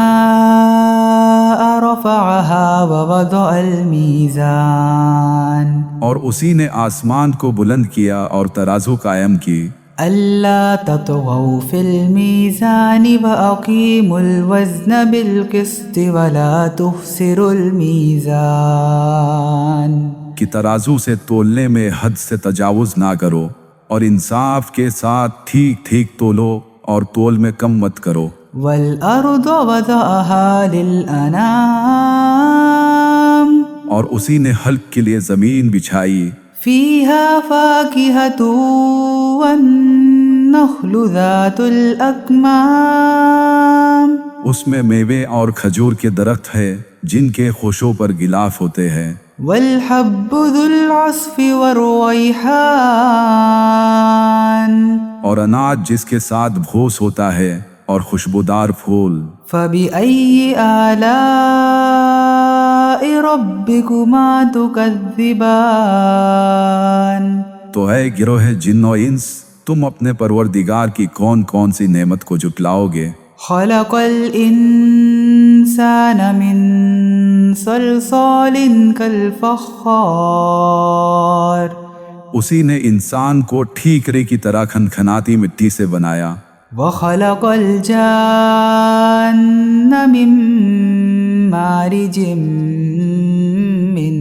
رفعها ووضع الميزان اور اسی نے آسمان کو بلند کیا اور ترازو قائم کی۔ ألا تطغوا في الميزان وأقيموا الوزن بالقسط ولا تخسروا الميزان کہ ترازو سے تولنے میں حد سے تجاوز نہ کرو، اور انصاف کے ساتھ ٹھیک ٹھیک تولو اور تول میں کم مت کرو۔ والأرض وضعها للأنام اور اسی نے حلق کے لیے زمین بچھائی۔ فيها فاكهة والنخل ذات الأكمام اس میں میوے اور کھجور کے درخت ہے جن کے خوشوں پر غلاف ہوتے ہیں۔ والحب ذو العصف والريحان اور اناج جس کے ساتھ بھوس ہوتا ہے اور خوشبودار پھول۔ فبأي آلاء ربكما تكذبان تو اے گروہ جن و انس، تم اپنے پروردگار کی کون کون سی نعمت کو جھٹلاؤ گے؟ خلق الإنسان من صلصال كالفخار اسی نے انسان کو ٹھیکرے کی طرح کھنکھناتی مٹی سے بنایا۔ وخلق الجان من مارج من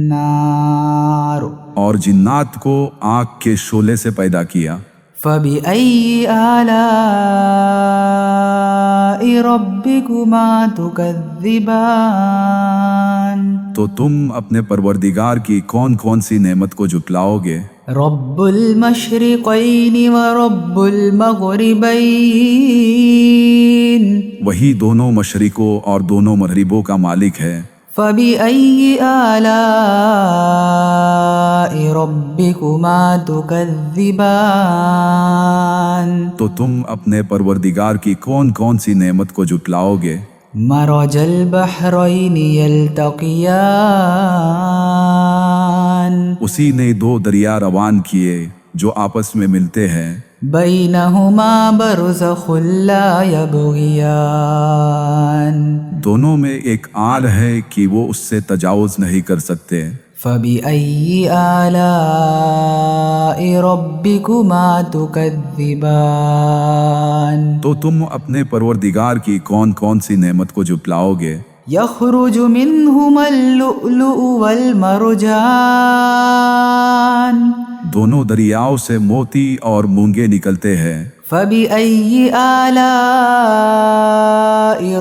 نار اور جنات کو آگ کے شعلے سے پیدا کیا۔ فبأي آلاء ربكما تكذبان تو تم اپنے پروردگار کی کون کون سی نعمت کو جھٹلاؤ گے؟ رب المشرقين ورب المغربين وہی دونوں مشرقوں اور دونوں مغربوں کا مالک ہے۔ فبأي آلاء ربكما تكذبان تو تم اپنے پروردگار کی کون کون سی نعمت کو جھٹلاؤ گے؟ مرج البحرين يلتقيان اسی نے دو دریا روان کیے جو آپس میں ملتے ہیں۔ بينهما برزخ لا يبغيان دونوں میں ایک آل ہے کہ وہ اس سے تجاوز نہیں کر سکتے۔ فبأي آلاء ربكما تكذبان تو تم اپنے پروردگار کی کون کون سی نعمت کو جھٹلاؤ گے؟ يخرج منهما اللؤلؤ والمرجان دونوں دریاؤں سے موتی اور مونگے نکلتے ہیں۔ فبأي آلاء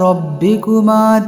ربكما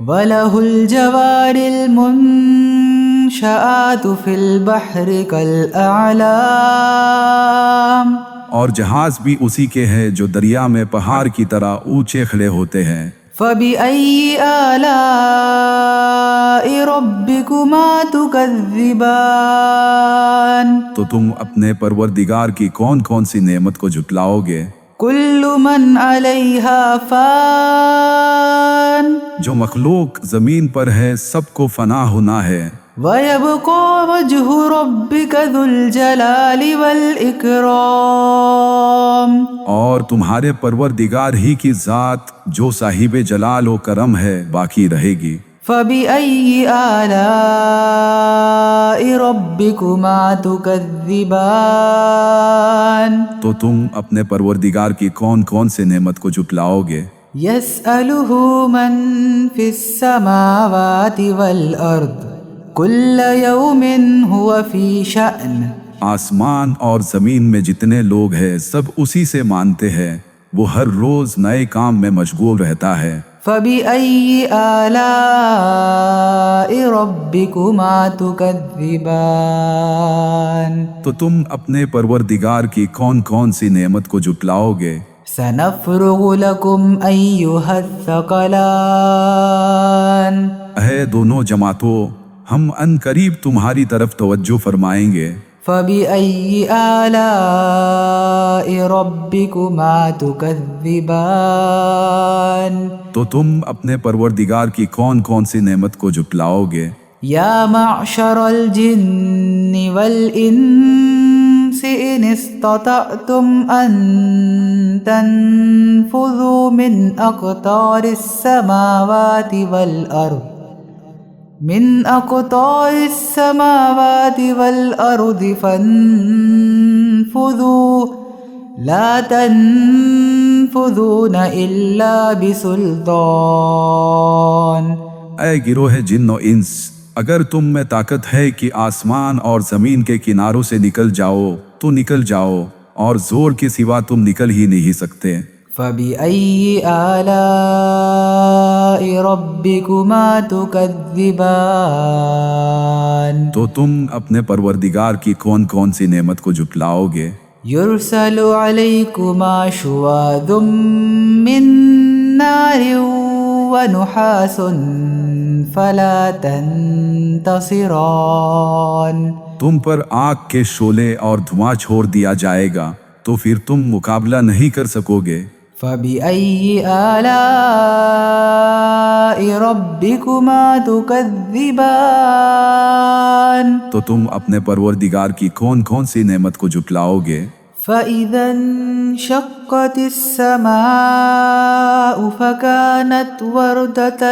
وَلَهُ الْجَوَارِ الْمُنْشَآتُ فِي الْبَحْرِ كَالْأَعْلَامِ اور جہاز بھی اسی کے ہیں جو دریا میں پہاڑ کی طرح اونچے کھڑے ہوتے ہیں۔ فَبِأَيِّ آلَاءِ رَبِّكُمَا تُكَذِّبَانِ تو تم اپنے پروردگار کی کون کون سی نعمت کو جھٹلاؤ گے۔ كُلُّ مَنْ عَلَيْهَا فَانٍ جو مخلوق زمین پر ہے سب کو فنا ہونا ہے، وَيَبْقَى وَجْهُ رَبِّكَ ذُو الْجَلَالِ وَالْإِكْرَامِ اور تمہارے پروردگار ہی کی ذات جو صاحب جلال و کرم ہے باقی رہے گی۔ فَبِأَيِّ آلَاءِ رَبِّكُمَا تُكَذِّبَانِ تو تم اپنے پروردگار کی کون کون سے نعمت کو جھٹلاؤ گے۔ يَسْأَلُهُ مَن فِي السَّمَاوَاتِ وَالْأَرْضِ كُلَّ يَوْمٍ هُوَ فِي شَأْنٍ آسمان اور زمین میں جتنے لوگ ہیں سب اسی سے مانتے ہیں، وہ ہر روز نئے کام میں مشغول رہتا ہے۔ فَبِأَيِّ آلَاءِ رَبِّكُمَا تُكَذِّبَانِ تو تم اپنے پروردگار کی کون کون سی نعمت کو جھٹلاؤ گے۔ سَنَفْرُغُ لَكُمْ أَيُّهَا الثَّقَلَانِ اے دونوں جماعتوں، ہم ان قریب تمہاری طرف توجہ فرمائیں گے۔ فَبِأَيِّ آلَاءِ رَبِّكُمَا تُكَذِّبَانِ تو تم اپنے پروردگار کی کون کون سی نعمت کو جھٹلاؤ گے۔ يَا مَعْشَرَ الْجِنِّ وَالْإِنسِ إِنِ اسْتَطَعْتُمْ أَن تَنفُذُوا مِنْ أَقْطَارِ السَّمَاوَاتِ وَالْأَرْضِ فَانفُذُوا لَا تَنفُذُونَ إِلَّا بِسُلْطَانٍ اے گروہ جن و انس، اگر تم میں طاقت ہے کہ آسمان اور زمین کے کناروں سے نکل جاؤ تو نکل جاؤ، اور زور کے سوا تم نکل ہی نہیں سکتے۔ فَبِأَيِّ آلَاءِ رَبِّكُمَا تُكَذِّبَانِ تو تم اپنے پروردگار کی کون کون سی نعمت کو جھٹلاؤ گے۔ يُرْسَلُ عَلَيْكُمَا شُوَاظٌ مِّن نَّارٍ وَنُحَاسٌ فَلَا تَنتَصِرَانِ تم پر آگ کے شعلے اور دھواں چھوڑ دیا جائے گا تو پھر تم مقابلہ نہیں کر سکو گے۔ فَبِأَيِّ آلَاءِ رَبِّكُمَا تُكَذِّبَانِ تو تم اپنے پروردگار کی کون کون سی نعمت کو جھٹلاؤ گے۔ فَإِذَا انشَقَّتِ السَّمَاءُ فَكَانَتْ وَرْدَةً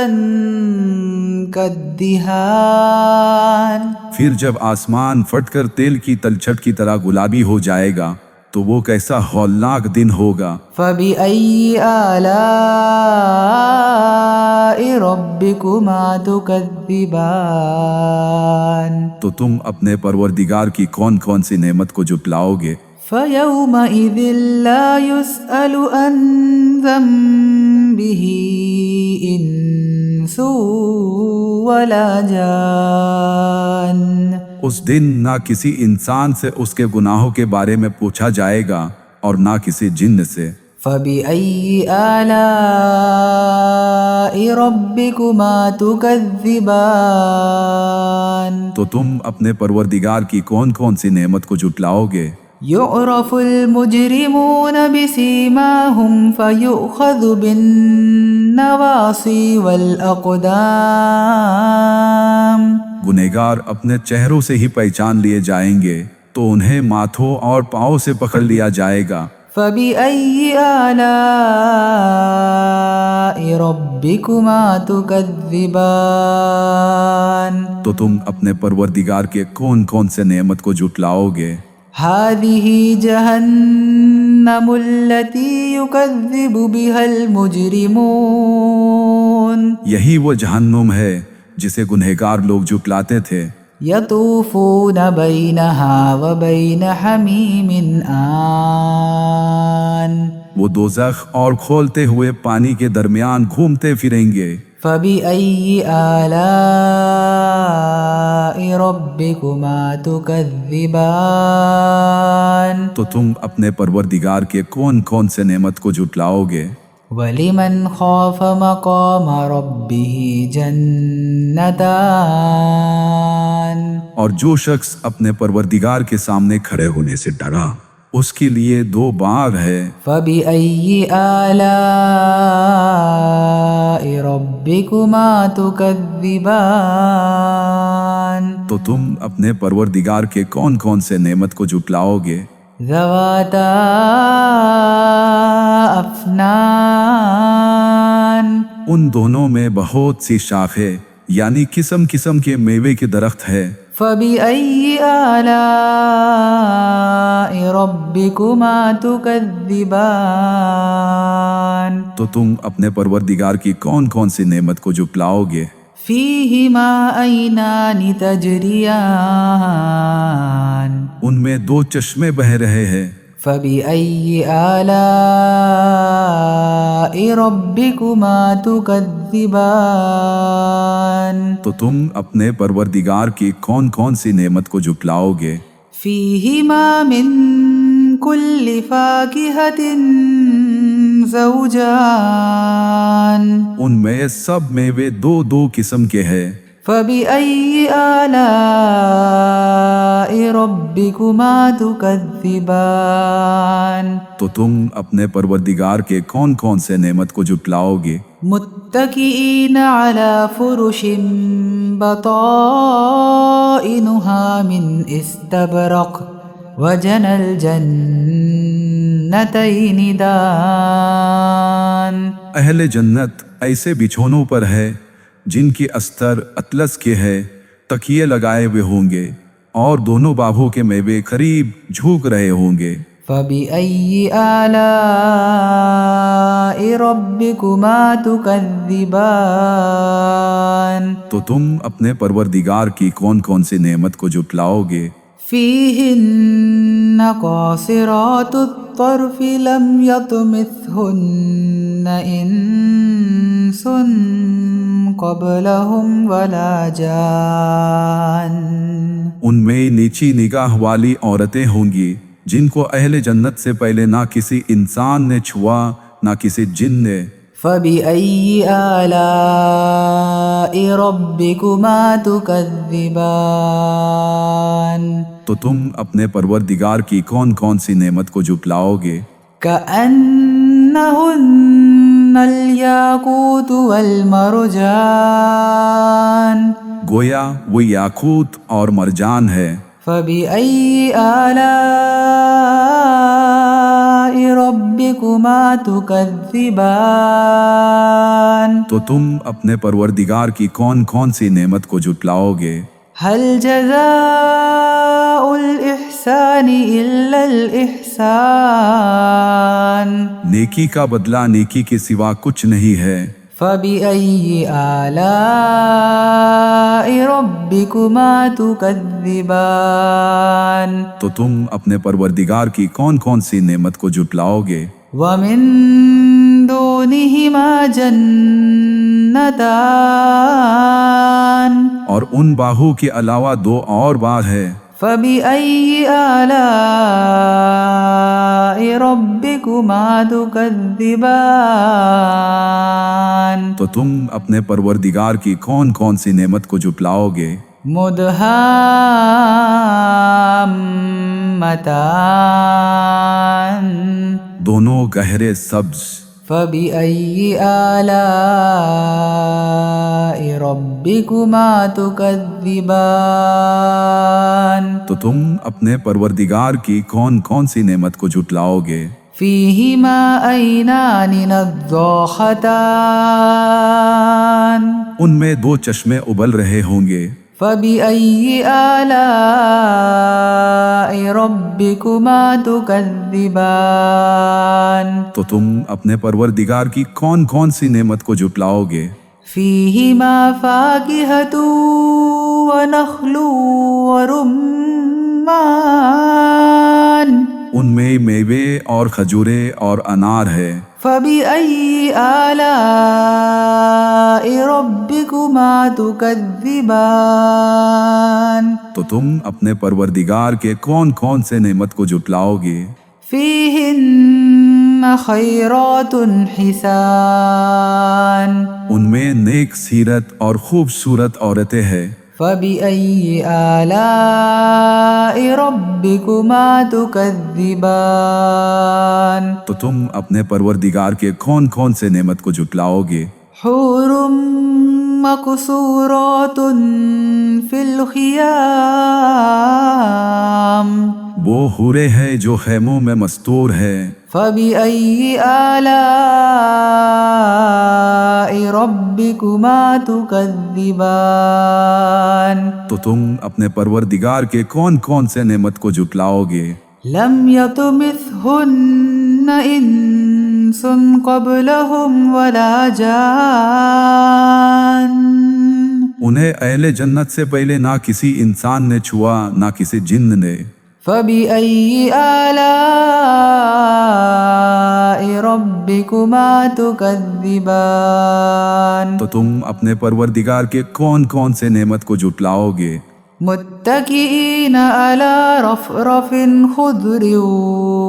كَالدِّهَانِ پھر جب آسمان پھٹ کر تیل کی تلچھٹ کی طرح گلابی ہو جائے گا تو وہ کیسا ہولناک دن ہوگا۔ فَبِأَيِّ آلَاءِ رَبِّكُمَا تُكَذِّبَانِ تو تم اپنے پروردگار کی کون کون سی نعمت کو جھٹلاؤ گے۔ فَيَوْمَئِذٍ لَا يُسْأَلُ عَنْ ذَنبِهِ إِنسٌ وَلَا جَانٌ اس دن نہ کسی انسان سے اس کے گناہوں کے بارے میں پوچھا جائے گا اور نہ کسی جن سے۔ فَبِأَيِّ آلَاءِ رَبِّكُمَا تُكَذِّبَانِ تو تم اپنے پروردگار کی کون کون سی نعمت کو جھٹلاؤ گے۔ يُعْرَفُ الْمُجْرِمُونَ بِسِيمَاهُمْ فَيُؤْخَذُ بِالنَّوَاصِي وَالْأَقْدَامِ گنہگار اپنے چہروں سے ہی پہچان لیے جائیں گے تو انہیں ماتھوں اور پاؤں سے پکڑ لیا جائے گا۔ فَبِأَيِّ آلَاءِ رَبِّكُمَا تُكَذِّبَانِ تو تم اپنے پروردگار کے کون کون سے نعمت کو جھٹلاؤ گے۔ هَذِهِ جَهَنَّمُ الَّتِي يُكَذِّبُ بِهَا الْمُجْرِمُونَ یہی وہ جہنم ہے جسے گنہگار لوگ جھٹلاتے تھے۔ يَطُوفُونَ بَيْنَهَا وَبَيْنَ حَمِيمٍ آنٍ وہ دوزخ اور کھولتے ہوئے پانی کے درمیان گھومتے پھریں گے۔ فبأي آلاء ربكما تكذبان تو تم اپنے پروردگار کے کون کون سے نعمت کو جھٹلاؤ گے؟ ولمن خاف مقام ربه جنتان اور جو شخص اپنے پروردگار کے سامنے کھڑے ہونے سے ڈرا اس کے لیے 2 باغ ہے۔ فبأي آلاء ربكما تكذبان تو تم اپنے پروردگار کے کون کون سے نعمت کو جھٹلاؤ گے؟ ذواتا افنان ان دونوں میں بہت سی شاخیں یعنی قسم قسم کے میوے کے درخت ہے۔ فبأي آلاء ربكما تكذبان تو تم اپنے پروردگار کی کون کون سی نعمت کو جھٹلاؤ گے؟ فيهما عينان تجريان ان میں 2 چشمے بہہ رہے ہیں۔ فبأي آلاء ربكما تكذبان تو تم اپنے پروردگار کی کون کون سی نعمت کو جھٹلاؤ گے؟ فيهما من كل فاكهة زوجان ان میں سب میوے 2 قسم کے ہیں۔ فبأي آلاء ربكما تكذبان تو تم اپنے پروردگار کے کون کون سے نعمت کو جھٹلاؤ گے؟ متكئين على فرش بطائنها من استبرق وجنى الجنتين دان اہل جنت ایسے بچھونوں پر ہے جن کی استر اطلس کے ہے، تکیے لگائے ہوئے ہوں گے اور دونوں باغوں کے میوے قریب جھوک رہے ہوں گے۔ فبأي آلاء ربكما تكذبان تو تم اپنے پروردگار کی کون کون سی نعمت کو جھٹلاؤ گے؟ فيهن قاصرات الطرف لم يطمثهن إنس قبلهم ولا جان ان میں نیچی نگاہ والی عورتیں ہوں گی جن کو اہل جنت سے پہلے نہ کسی انسان نے چھوا نہ کسی جن نے۔ فبأي آلاء ربكما تكذبان تو تم اپنے پروردگار کی کون کون سی نعمت کو جھٹلاؤ گے؟ كأنهن الياقوت والمرجان گویا وہ یاقوت اور مرجان ہے۔ فبأي آلاء ربكما تكذبان تو تم اپنے پروردگار کی کون کون سی نعمت کو جھٹلاؤ گے؟ هل جزاء الإحسان إلا الإحسان نیکی کا بدلہ نیکی کے سوا کچھ نہیں ہے۔ فبأي آلاء ربكما تكذبان تو تم اپنے پروردگار کی کون کون سی نعمت کو جھٹلاؤ گے؟ ومن دونهما جنتان اور ان باغوں کے علاوہ 2 اور باغ ہے۔ فبأي آلاء ربكما تكذبان تو تم اپنے پروردگار کی کون کون سی نعمت کو جھٹلاؤ گے؟ مدهامتان دونوں گہرے سبز۔ فبأي آلاء ربكما تكذبان تو تم اپنے پروردگار کی کون کون سی نعمت کو جھٹلاؤ گے؟ فيهما عينان نضاختان ان میں 2 چشمے ابل رہے ہوں گے۔ فبأي آلاء ربكما تكذبان تو تم اپنے پروردگار کی کون کون سی نعمت کو جھٹلاؤ گے؟ فيهما فاكهة ونخل ورمان ان میں میوے اور کھجورے اور انار ہے۔ فبأي آلاء ربكما تكذبان تو تم اپنے پروردگار کے کون کون سے نعمت کو جھٹلاؤ گے؟ فيهن خيرات حسان ان میں نیک سیرت اور خوبصورت عورتیں ہیں۔ فبأي آلاء ربكما تكذبان تو تم اپنے پروردگار کے کون کون سے نعمت کو جھٹلاؤ گے؟ حور مقصورات في الخيام وہ حورے ہیں جو خیموں میں مستور ہے۔ فبأي آلاء ربكما تكذبان تو تم اپنے پروردگار کے کون کون سے نعمت کو جھٹلاؤ گے؟ لم يطمثهن إنس قبلهم ولا جان انہیں اہل جنت سے پہلے نہ کسی انسان نے چھوا نہ کسی جن نے۔ فبأي آلاء ربكما تكذبان تو تم اپنے پروردگار کے کون کون سے نعمت کو جھٹلاؤ گے؟ متكئين على رفرف خضر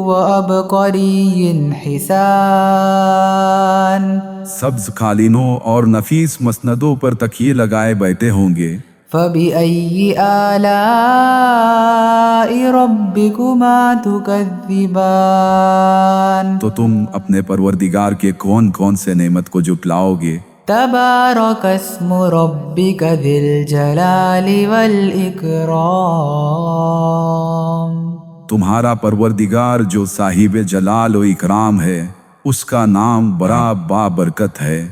وعبقري حسان سبز قالینوں اور نفیس مسندوں پر تکیے لگائے بیٹھے ہوں گے۔ فبأي آلاء ربكما تكذبان تو تم اپنے پروردگار کے کون کون سے نعمت کو جھٹلاؤ گے؟ تبارك اسم ربك ذي الجلال والإكرام تمہارا پروردگار جو صاحب جلال و اکرام ہے، اس کا نام بڑا بابرکت ہے۔